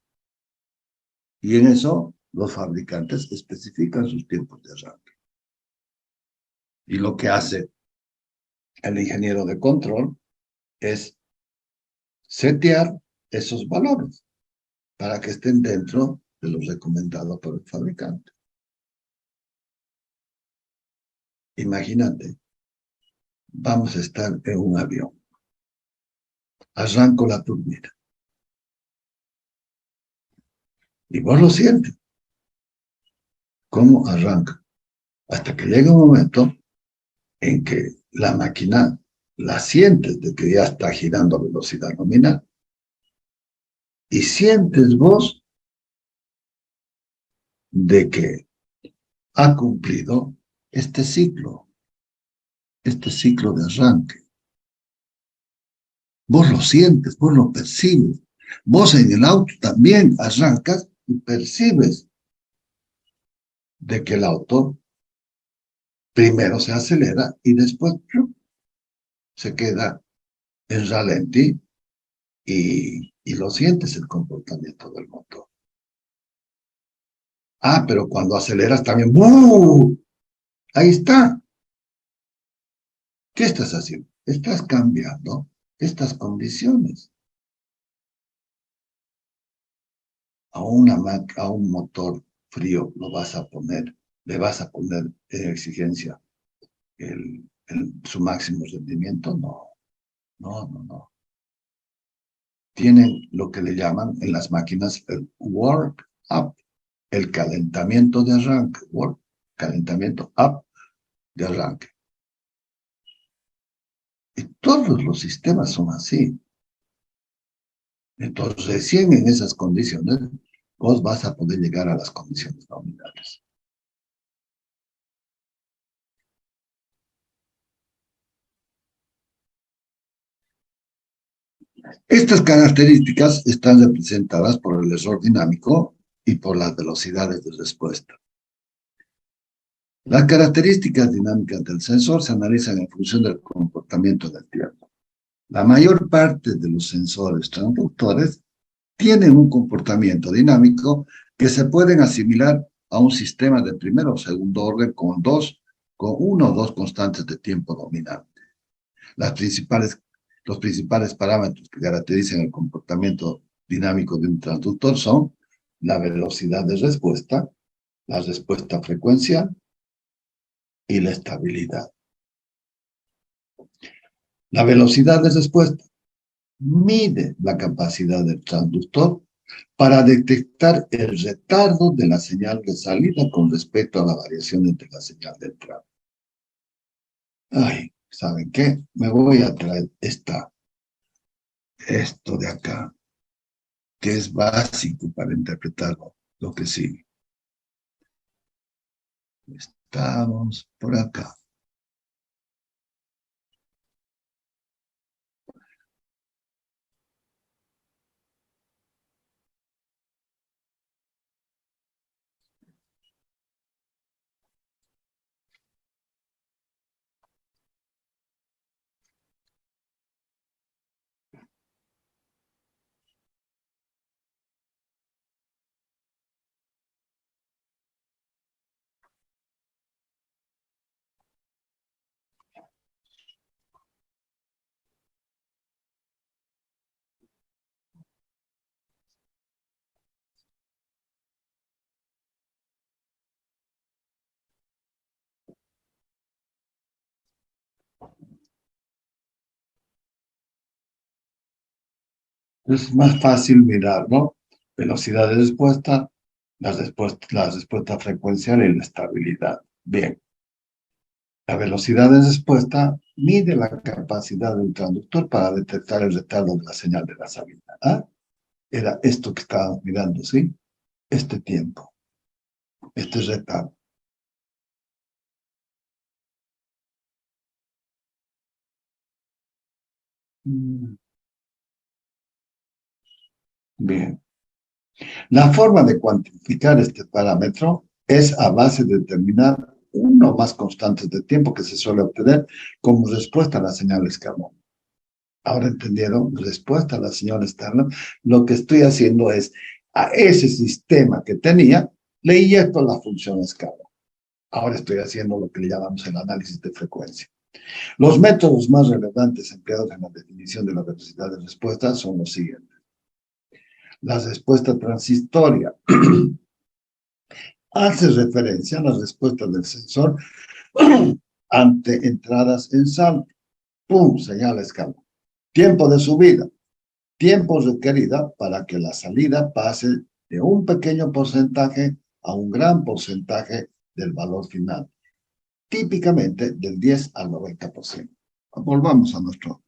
Speaker 1: Y en eso los fabricantes especifican sus tiempos de arranque. Y lo que hace el ingeniero de control es setear esos valores para que estén dentro de los recomendados por el fabricante. Imagínate, vamos a estar en un avión. Arranco la turbina. Y vos lo sientes. ¿Cómo arranca? Hasta que llega un momento en que la máquina la sientes de que ya está girando a velocidad nominal. Y sientes vos de que ha cumplido este ciclo de arranque. Vos lo sientes, vos lo percibes. Vos en el auto también arrancas y percibes de que el auto primero se acelera y después se queda en ralentí y lo sientes el comportamiento del motor. Ah, pero cuando aceleras también, ¡buh! Ahí está. ¿Qué estás haciendo? Estás cambiando estas condiciones a un motor frío. Le vas a poner en exigencia su máximo rendimiento. No, no, no, no. Tienen lo que le llaman en las máquinas el work up, el calentamiento de arranque, calentamiento up de arranque. Y todos los sistemas son así. Entonces, recién en esas condiciones, vos vas a poder llegar a las condiciones nominales. Estas características están representadas por el error dinámico y por las velocidades de respuesta. Las características dinámicas del sensor se analizan en función del comportamiento del tiempo. La mayor parte de los sensores transductores tienen un comportamiento dinámico que se pueden asimilar a un sistema de primer o segundo orden con uno o dos constantes de tiempo dominante. Las principales, los principales parámetros que caracterizan el comportamiento dinámico de un transductor son la velocidad de respuesta, la respuesta frecuencial y la estabilidad. La velocidad de respuesta mide la capacidad del transductor para detectar el retardo de la señal de salida con respecto a la variación entre la señal de entrada. Ay, ¿saben qué? Me voy a traer esto de acá, que es básico para interpretar lo que sigue. Estamos por acá. Es más fácil mirar, ¿no? Velocidad de respuesta, la respuesta frecuencial y la estabilidad. Bien, la velocidad de respuesta mide la capacidad del transductor para detectar el retardo de la señal de la salida. ¿Ah? Era esto que estábamos mirando, ¿sí? Este tiempo, este retardo. Mm, Bien. La forma de cuantificar este parámetro es a base de determinar uno o más constantes de tiempo que se suele obtener como respuesta a la señal escalón. Ahora entendieron, respuesta a la señal escalón. Lo que estoy haciendo es, a ese sistema que tenía, le inyecto la función escalón. Ahora estoy haciendo lo que le llamamos el análisis de frecuencia. Los métodos más relevantes empleados en la definición de la velocidad de respuesta son los siguientes. La respuesta transistoria hace referencia a las respuestas del sensor ante entradas en salto. ¡Pum! Señala escala. Tiempo de subida. Tiempo requerida para que la salida pase de un pequeño porcentaje a un gran porcentaje del valor final, típicamente del 10 al 90%. Volvamos a nuestro.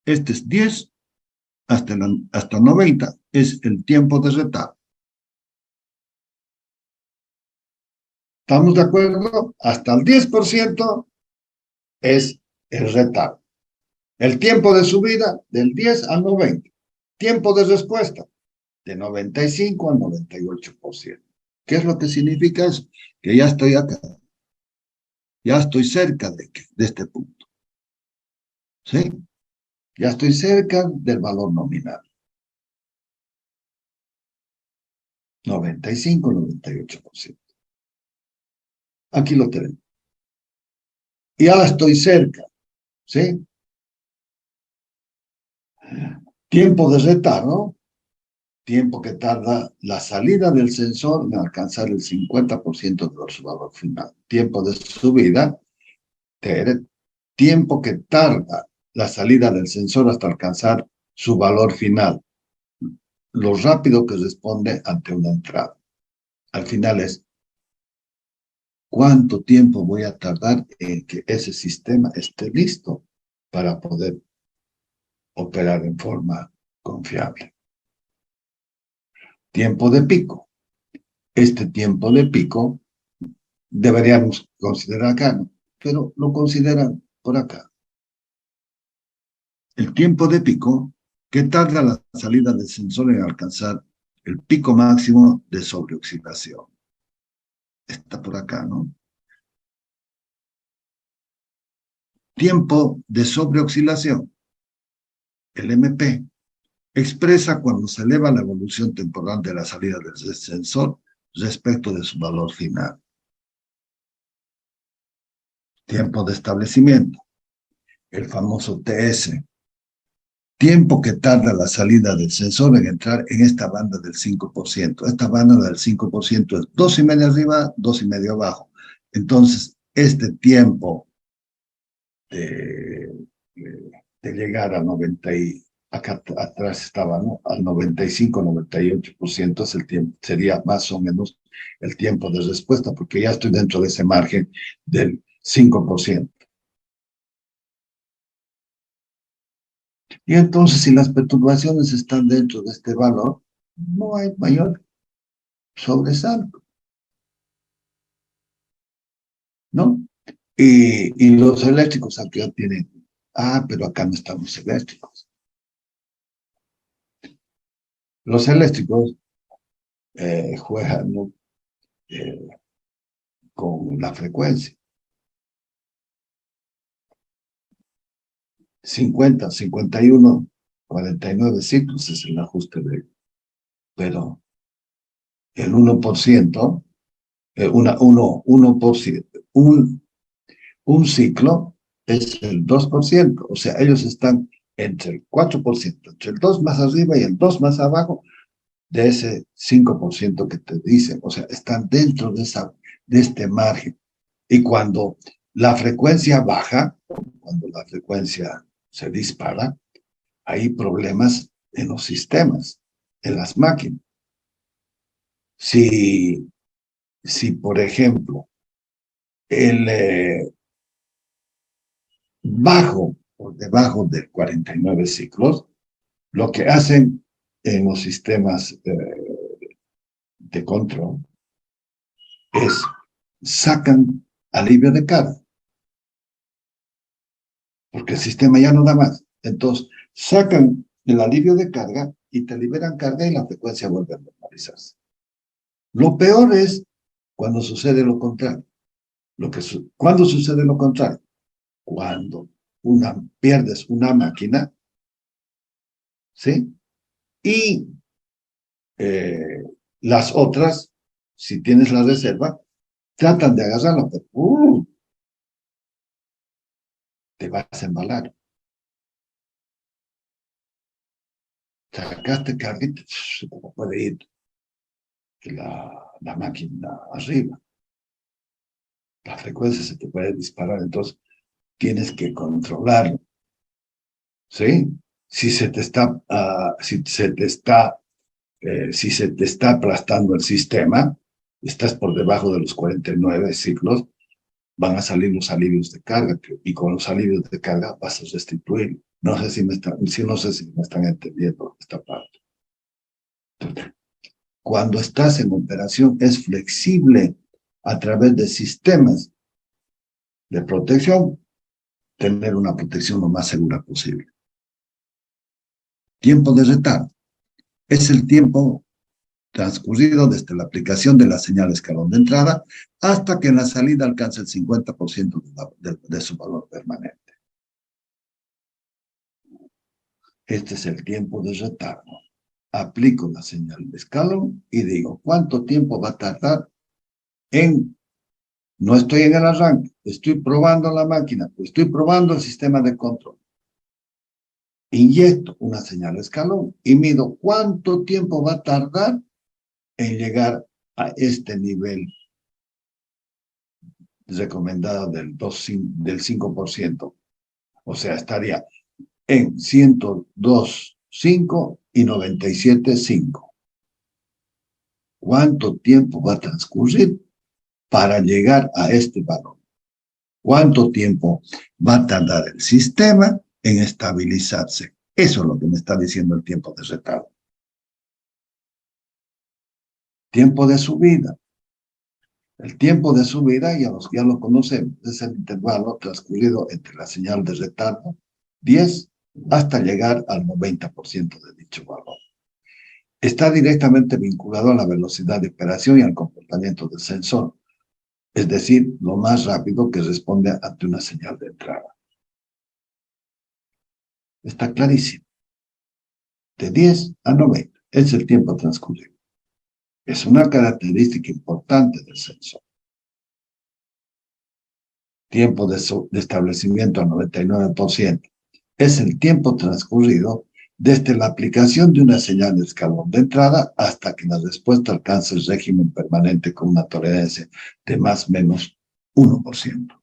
Speaker 1: Este es 10 hasta 90, es el tiempo de retardo. ¿Estamos de acuerdo? Hasta el 10% es el retardo. El tiempo de subida del 10 al 90. Tiempo de respuesta de 95 al 98%. ¿Qué es lo que significa eso? Que ya estoy acá, ya estoy cerca de este punto. ¿Sí? Ya estoy cerca del valor nominal. 95, 98%. Aquí lo tenemos. Y ahora estoy cerca, ¿sí? Tiempo de retardo, tiempo que tarda la salida del sensor en alcanzar el 50% de su valor final. Tiempo de subida, tiempo que tarda la salida del sensor hasta alcanzar su valor final. Lo rápido que responde ante una entrada. Al final es, ¿cuánto tiempo voy a tardar en que ese sistema esté listo para poder operar en forma confiable? Tiempo de pico. Este tiempo de pico deberíamos considerar acá, ¿no? Pero lo consideran por acá. El tiempo de pico que tarda la salida del sensor en alcanzar el pico máximo de sobreoxidación. Está por acá, ¿no? Tiempo de sobreoxidación, el MP, expresa cuando se eleva la evolución temporal de la salida del sensor respecto de su valor final. Tiempo de establecimiento, el famoso TS, tiempo que tarda la salida del sensor en entrar en esta banda del 5%. Esta banda del 5% es 2,5 arriba, 2,5 abajo. Entonces, este tiempo de llegar a 90 y acá atrás estaba, ¿no? Al 95, 98% es el tiempo, sería más o menos el tiempo de respuesta, porque ya estoy dentro de ese margen del 5%. Y entonces, si las perturbaciones están dentro de este valor, no hay mayor sobresalto, ¿no? Y los eléctricos acá tienen, pero acá no están los eléctricos. Los eléctricos juegan, ¿no? Con la frecuencia. 50, 51, 49 ciclos es el ajuste de, pero el 1%, 1%, un ciclo es el 2%, o sea, ellos están entre el 4%, entre el 2 más arriba y el 2 más abajo de ese 5% que te dicen, o sea, están dentro de este margen. Y cuando la frecuencia baja, cuando la frecuencia se dispara, hay problemas en los sistemas, en las máquinas. Si por ejemplo, el bajo por debajo de 49 ciclos, lo que hacen en los sistemas de control es sacan alivio de carga, porque el sistema ya no da más. Entonces, sacan el alivio de carga y te liberan carga y la frecuencia vuelve a normalizarse. Lo peor es cuando sucede lo contrario. ¿Cuándo sucede lo contrario? Cuando pierdes una máquina, ¿sí? Y las otras, si tienes la reserva, tratan de agarrarla, pero te vas a embalar. Sacaste carga y se te puede ir la máquina arriba. La frecuencia se te puede disparar, entonces tienes que controlarlo, ¿sí? Si se te está, si se te está aplastando el sistema, estás por debajo de los 49 ciclos, van a salir los alivios de carga, y con los alivios de carga vas a restituir. No sé si me están entendiendo esta parte. Entonces, cuando estás en operación, es flexible a través de sistemas de protección, tener una protección lo más segura posible. Tiempo de retardo es el tiempo transcurrido desde la aplicación de la señal escalón de entrada hasta que en la salida alcance el 50% de su valor permanente. Este es el tiempo de retardo. aplico la señal de escalón y digo, ¿cuánto tiempo va a tardar en... No estoy en el arranque, estoy probando la máquina, estoy probando el sistema de control. Inyecto una señal de escalón y mido cuánto tiempo va a tardar en llegar a este nivel recomendado del 5%. O sea, estaría en 102,5 y 97,5. ¿Cuánto tiempo va a transcurrir para llegar a este valor? ¿Cuánto tiempo va a tardar el sistema en estabilizarse? Eso es lo que me está diciendo el tiempo de retardo. Tiempo de subida. El tiempo de subida ya lo conocemos. Es el intervalo transcurrido entre la señal de retardo 10 hasta llegar al 90% de dicho valor. Está directamente vinculado a la velocidad de operación y al comportamiento del sensor, es decir, lo más rápido que responde ante una señal de entrada. Está clarísimo. De 10 a 90 es el tiempo transcurrido. Es una característica importante del sensor. Tiempo de establecimiento al 99%. Es el tiempo transcurrido desde la aplicación de una señal de escalón de entrada hasta que la respuesta alcance el régimen permanente con una tolerancia de más o menos 1%.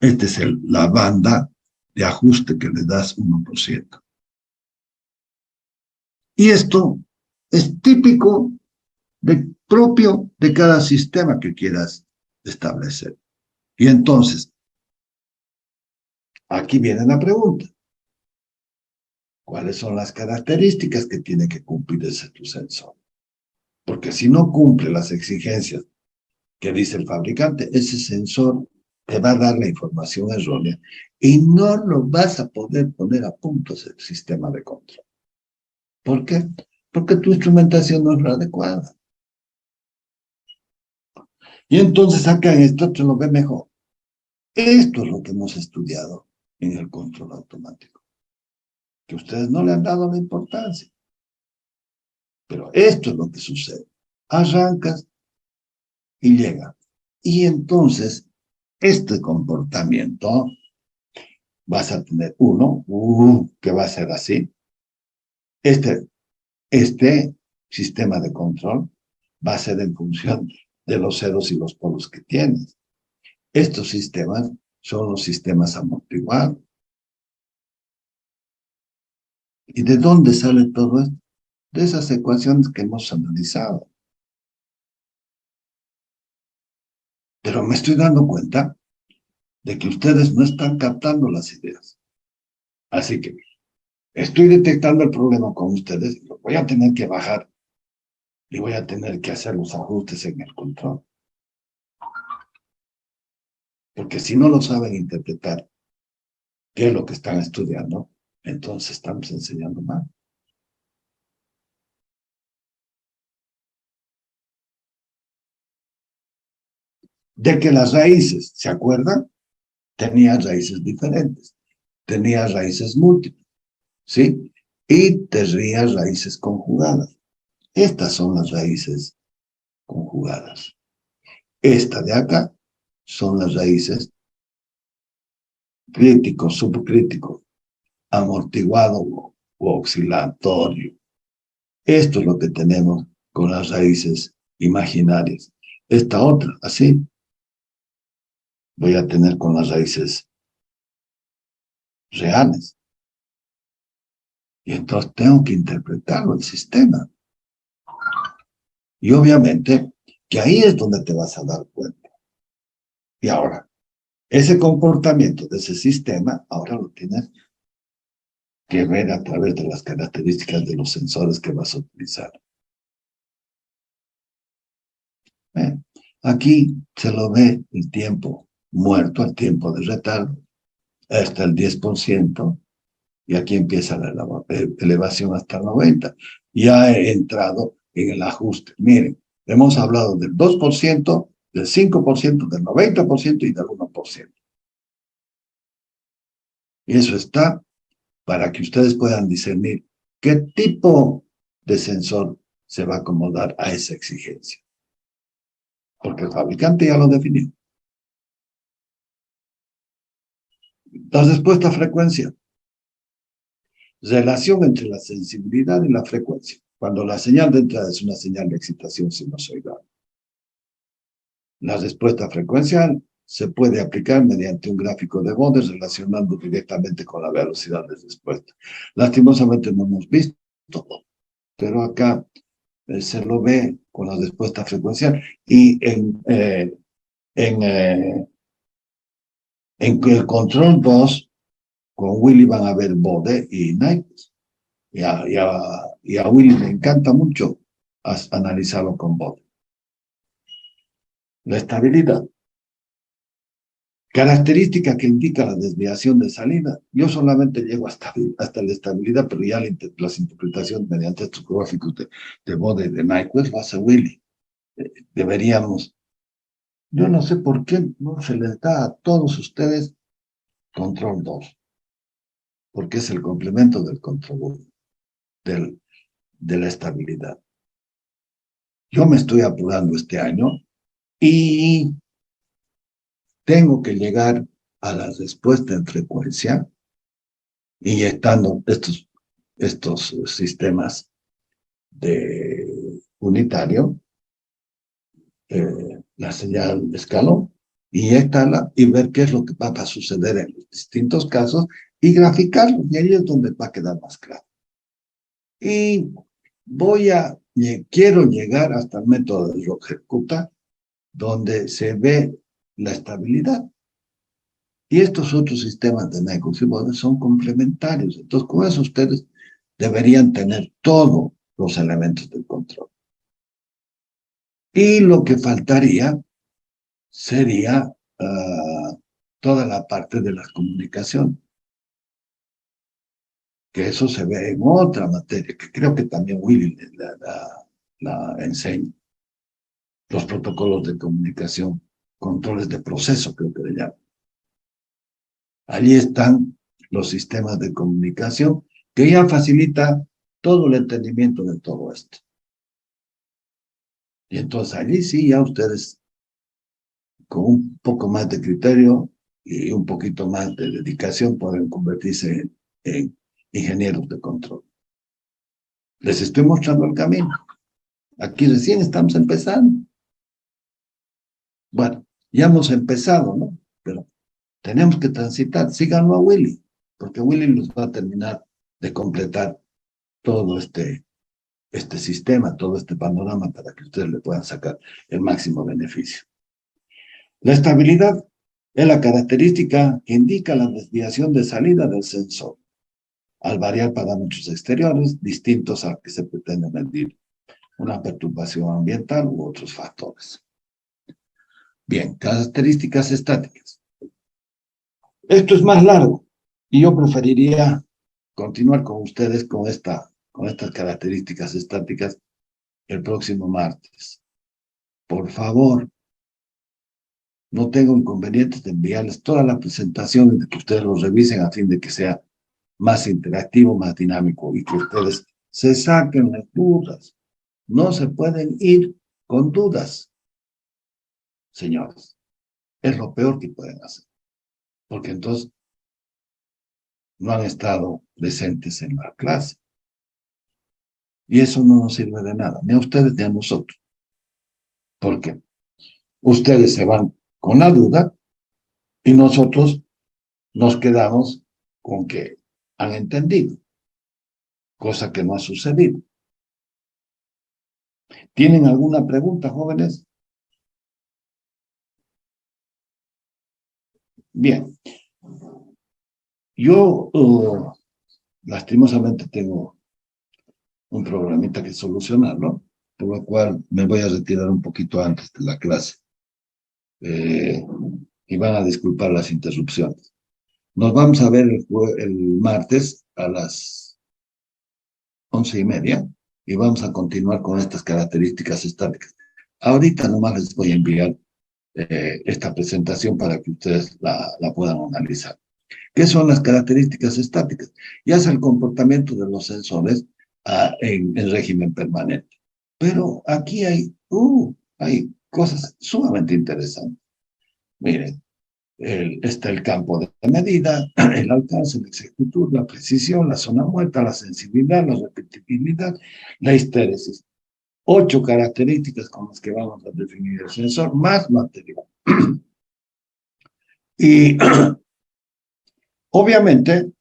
Speaker 1: Esta es la banda de ajuste que le das 1%. Y esto es típico propio de cada sistema que quieras establecer. Y entonces, aquí viene la pregunta. ¿Cuáles son las características que tiene que cumplir ese tu sensor? Porque si no cumple las exigencias que dice el fabricante, ese sensor te va a dar la información errónea y no lo vas a poder poner a punto ese sistema de control. ¿Por qué? Porque tu instrumentación no es la adecuada. Y entonces acá en esto se lo ve mejor. Esto es lo que hemos estudiado en el control automático, que ustedes no le han dado la importancia. Pero esto es lo que sucede. Arrancas y llega. Y entonces, este comportamiento, vas a tener uno, que va a ser así. Este sistema de control va a ser en función de los ceros y los polos que tienes. Estos sistemas son los sistemas amortiguados. ¿Y de dónde sale todo esto? De esas ecuaciones que hemos analizado. Pero me estoy dando cuenta de que ustedes no están captando las ideas. Así que estoy detectando el problema con ustedes, lo voy a tener que bajar y voy a tener que hacer los ajustes en el control. Porque si no lo saben interpretar, qué es lo que están estudiando, entonces estamos enseñando mal. De que las raíces, ¿se acuerdan? Tenía raíces diferentes, tenía raíces múltiples, ¿sí? Y tenía raíces conjugadas. Estas son las raíces conjugadas. Esta de acá son las raíces crítico, subcrítico, amortiguado o oscilatorio. Esto es lo que tenemos con las raíces imaginarias. Esta otra, así, voy a tener con las raíces reales. Y entonces tengo que interpretarlo el sistema. Y obviamente que ahí es donde te vas a dar cuenta. Y ahora, ese comportamiento de ese sistema, ahora lo tienes que ver a través de las características de los sensores que vas a utilizar. Aquí se lo ve el tiempo muerto, el tiempo de retardo, hasta el 10%, y aquí empieza la elevación hasta el 90%. Ya he entrado en el ajuste. Miren, hemos hablado del 2%, del 5%, del 90% y del 1%. Y eso está para que ustedes puedan discernir ¿Qué tipo de sensor se va a acomodar a esa exigencia? Porque el fabricante ya lo definió. La respuesta a frecuencia. Relación entre la sensibilidad y la frecuencia. Cuando la señal de entrada es una señal de excitación sinusoidal. La respuesta frecuencial se puede aplicar mediante un gráfico de Bode relacionando directamente con la velocidad de respuesta. Lastimosamente no hemos visto, pero acá se lo ve con la respuesta frecuencial y en el control 2 con Willy van a ver Bode y Nyquist. Y a Willy le encanta mucho analizarlo con Bode. La estabilidad. Característica que indica la desviación de salida. Yo solamente llego hasta la estabilidad, pero ya las interpretaciones mediante estos gráficos de Bode y de Nyquist lo hace Willy. Deberíamos, yo no sé por qué no se les da a todos ustedes control 2, porque es el complemento del control 1, de la estabilidad. Yo me estoy apurando este año y tengo que llegar a la respuesta en frecuencia, inyectando estos sistemas de unitario, la señal de escalón, inyectarla y ver qué es lo que va a suceder en los distintos casos y graficarlo, y ahí es donde va a quedar más claro. Y quiero llegar hasta el método de Roger-Cooper, donde se ve la estabilidad. Y estos otros sistemas de Nyquist y Bode son complementarios. Entonces, con eso ustedes deberían tener todos los elementos del control. Y lo que faltaría sería toda la parte de la comunicación, que eso se ve en otra materia, que creo que también Willy la enseña. Los protocolos de comunicación, controles de proceso, creo que le llaman. Allí están los sistemas de comunicación que ya facilita todo el entendimiento de todo esto. Y entonces allí sí ya ustedes, con un poco más de criterio y un poquito más de dedicación, pueden convertirse en ingenieros de control. Les estoy mostrando el camino. Aquí recién estamos empezando. Bueno, ya hemos empezado, ¿no? Pero tenemos que transitar. Síganlo a Willy, porque Willy nos va a terminar de completar todo este sistema, todo este panorama para que ustedes le puedan sacar el máximo beneficio. La estabilidad es la característica que indica la desviación de salida del sensor al variar parámetros exteriores distintos al que se pretende medir, una perturbación ambiental u otros factores. Bien, características estáticas. Esto es más largo y yo preferiría continuar con ustedes con estas características estáticas el próximo martes. Por favor, no tengo inconvenientes de enviarles toda la presentación y de que ustedes lo revisen a fin de que sea más interactivo, más dinámico y que ustedes se saquen las dudas. No se pueden ir con dudas, señores. Es lo peor que pueden hacer, porque entonces no han estado presentes en la clase. Y eso no nos sirve de nada, ni a ustedes ni a nosotros. Porque ustedes se van con la duda y nosotros nos quedamos con que han entendido, cosa que no ha sucedido. ¿Tienen alguna pregunta, jóvenes? Bien. Yo, lastimosamente, tengo un problemita que solucionarlo, por lo cual me voy a retirar un poquito antes de la clase. Y van a disculpar las interrupciones. Nos vamos a ver el martes a las 11:30 y vamos a continuar con estas características estáticas. Ahorita nomás les voy a enviar esta presentación para que ustedes la puedan analizar. ¿Qué son las características estáticas? Ya es el comportamiento de los sensores en régimen permanente. Pero aquí hay cosas sumamente interesantes. Miren, está el campo de medida, el alcance, la exactitud, la precisión, la zona muerta, la sensibilidad, la repetibilidad, la histéresis. 8 características con las que vamos a definir el sensor, más material. Y obviamente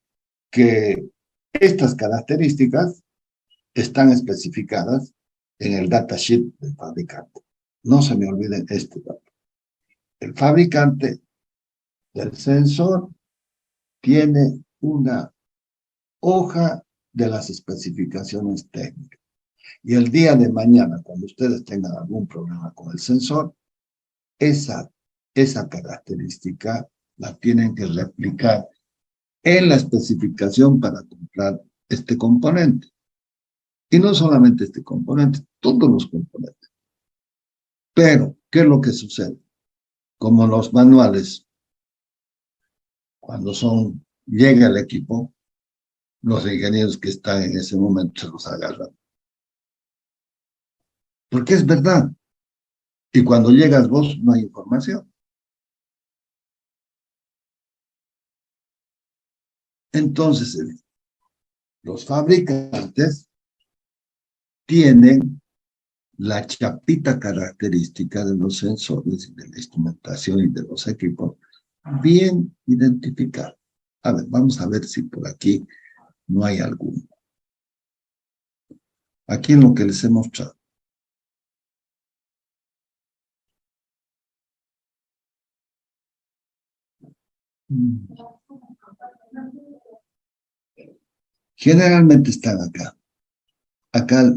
Speaker 1: que estas características están especificadas en el datasheet del fabricante. No se me olviden este dato. El fabricante del sensor tiene una hoja de las especificaciones técnicas. Y el día de mañana, cuando ustedes tengan algún problema con el sensor, esa, esa característica la tienen que replicar en la especificación para comprar este componente. Y no solamente este componente, todos los componentes. Pero, ¿qué es lo que sucede? Como los manuales, cuando llega el equipo, los ingenieros que están en ese momento se los agarran. Porque es verdad. Y cuando llegas vos, no hay información. Entonces, los fabricantes tienen la chapita característica de los sensores y de la instrumentación y de los equipos bien identificada. A ver, vamos a ver si por aquí no hay alguno. Aquí en lo que les he mostrado. Generalmente están acá. Acá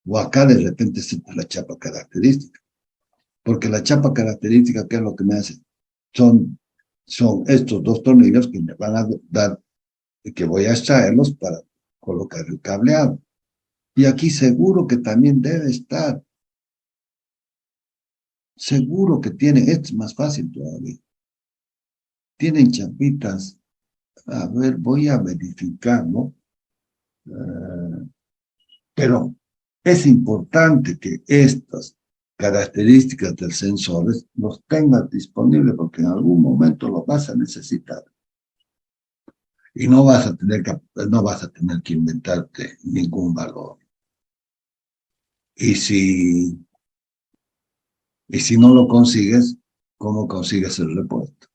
Speaker 1: o acá de repente está la chapa característica. Porque la chapa característica, ¿qué es lo que me hace? Son estos 2 tornillos que me van a dar, que voy a extraerlos para colocar el cableado. Y aquí seguro que también debe estar. Seguro que tienen, esto es más fácil todavía. Tienen chapitas. A ver, voy a verificar, ¿no? Pero es importante que estas características del sensor los tengas disponibles porque en algún momento los vas a necesitar. Y no vas a tener que inventarte ningún valor. Y si, y si no lo consigues, ¿cómo consigues el repuesto?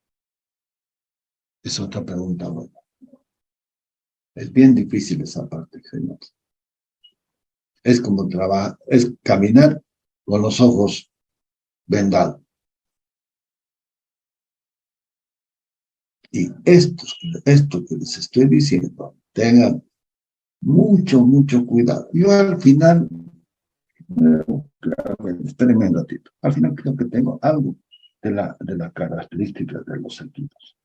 Speaker 1: Es otra pregunta buena. Es bien difícil esa parte, señor. Es como es caminar con los ojos vendados. Y esto que les estoy diciendo, tengan mucho cuidado. Yo al final, espérenme un ratito, al final creo que tengo algo de la característica de los equipos.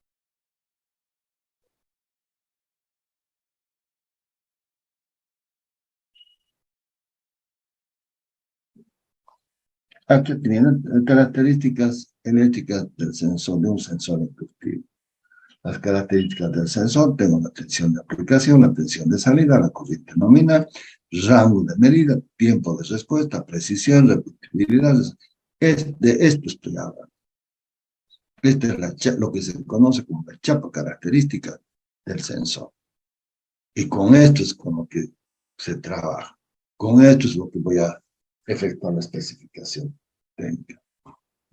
Speaker 1: Aquí tienen características eléctricas del sensor, de un sensor inductivo. Las características del sensor: tengo la tensión de aplicación, la tensión de salida, la corriente nominal, rango de medida, tiempo de respuesta, precisión, repetibilidad. De esto estoy hablando. Esta es lo que se conoce como la chapa característica del sensor. Y con esto es con lo que se trabaja. Con esto es lo que voy a efectuar la especificación técnica.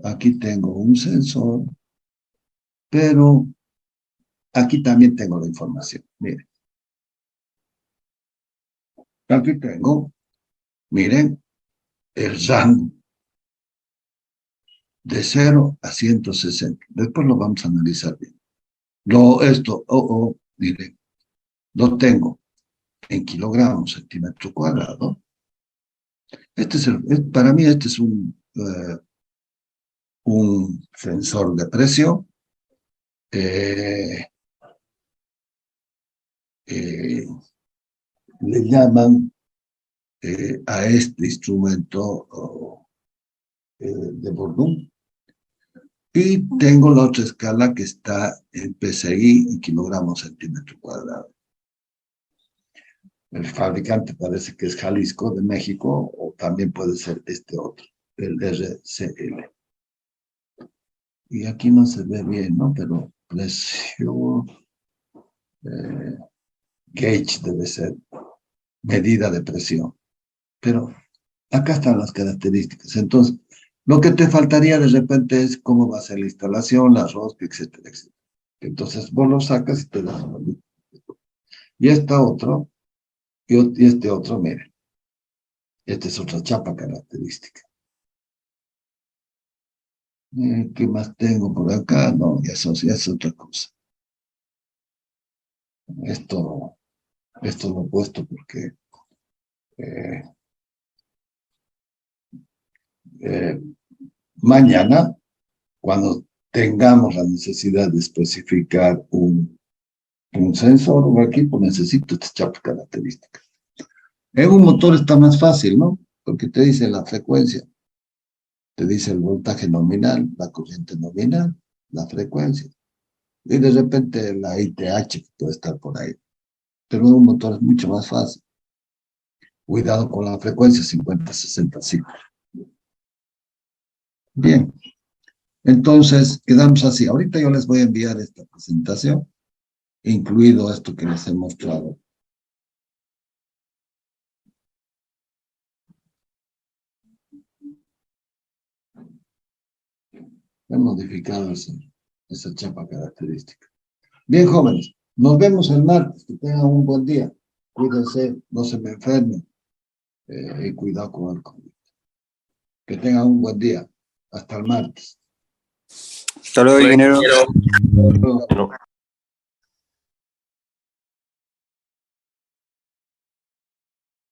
Speaker 1: Aquí tengo un sensor, pero aquí también tengo la información. Miren. Aquí tengo, miren, el rango de 0 a 160. Después lo vamos a analizar bien. Miren, lo tengo en kilogramos, centímetro cuadrado. Para mí este es un sensor de presión. Eh, eh, Le llaman a este instrumento de Bourdon Y tengo la otra escala que está en PSI y kilogramos centímetro cuadrado. El fabricante parece que es Jalisco de México o también puede ser este otro, el RCL. Y aquí no se ve bien, ¿no? Pero presión, gauge debe ser, medida de presión. Pero acá están las características. Entonces, lo que te faltaría de repente es cómo va a ser la instalación, la rosca, etcétera, etcétera. Entonces, vos lo sacas y te das una luz. Y otro, y este otro, miren, esta es otra chapa característica. ¿Qué más tengo por acá? No, eso sí es otra cosa. Esto, esto lo he puesto porque eh, eh, mañana, cuando tengamos la necesidad de especificar un sensor o un equipo, necesito estas chapas características. En un motor está más fácil, ¿no? Porque te dice la frecuencia, te dice el voltaje nominal, la corriente nominal, la frecuencia. Y de repente la ITH que puede estar por ahí. Pero en un motor es mucho más fácil. Cuidado con la frecuencia 50-65. Bien, entonces quedamos así. Ahorita yo les voy a enviar esta presentación, incluido esto que les he mostrado. He modificado esa chapa característica. Bien, jóvenes, nos vemos el martes. Que tengan un buen día. Cuídense, no se me enfermen y cuidado con el COVID. Que tengan un buen día. Hasta el martes.
Speaker 2: Hasta luego, ingeniero.
Speaker 1: Hasta luego.